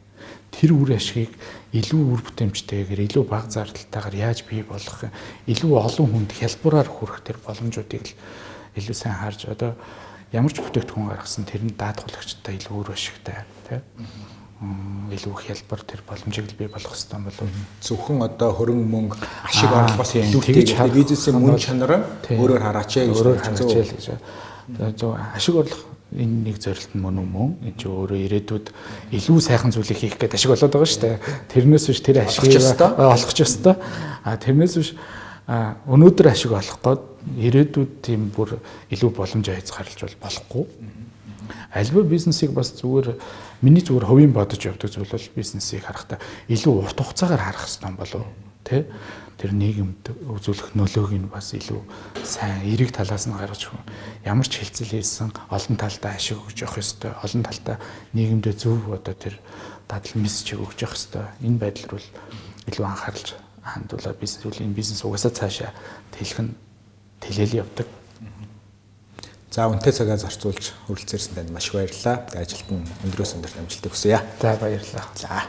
Тэр үр ашигыг илүү үр бүтээмжтэйгээр илүү бага зардалтайгаар яаж бий болгох юм. Илүү олон хүнд хялбараар хүрэх тэр боломжуудыг л илүү сайн харж одоо ямар ч бүтээгдэхүүн гаргасан тэр нь даатгуулагчтай илүү үр ашигтай тий. Илүү хялбар тэр боломжийг л бий болгох хэрэгтэй болов. Зөвхөн одоо хөрөнгө мөнгө ашиг орлогоос илүүтэй бизнесийн мөн чанараа өөрөөр хараач гэж. Зөв ашиг орлого энэ нэг зорилт нь мөн энэ ч өөрөө ирээдүйд илүү сайхан зүйлийг хийх гэдэг ашиг болоод байгаа шүү дээ. Тэрнээс биш тэр ашиг олох ч ёстой. Тэрнээс биш өнөөдөр ашиг олох гээд ирээдүйд тийм бүр илүү боломж хязгаарлаж болохгүй. Альва бизнесийг бас зүгээр миний зүгээр хувийн бодож явдаг зүйл бол бизнесийг харахтаа илүү урт хугацаагаар харах хэрэгтэй болов тий. Тэр нийгэмд үзүүлэх нөлөөг нь бас илүү сайн эерэг талаас нь гаргаж өгөх. Ямар ч хилцэл хийсэн олон талдаа ашиг өгч явах ёстой. Олон талдаа нийгэмдээ зөв одоо тэр дадал мессеж өгч явах ёстой. Энэ байдал руу илүү анхаарч хандуулаад бизнес угаасаа цаашаа тэлэл явдаг. За үнэтэй цагаа зарцуулж хүрэлцээрсэн танд маш баярлалаа. Ажилд нь өндрөөс өндөрт амжилт хүсье. За баярлалаа. За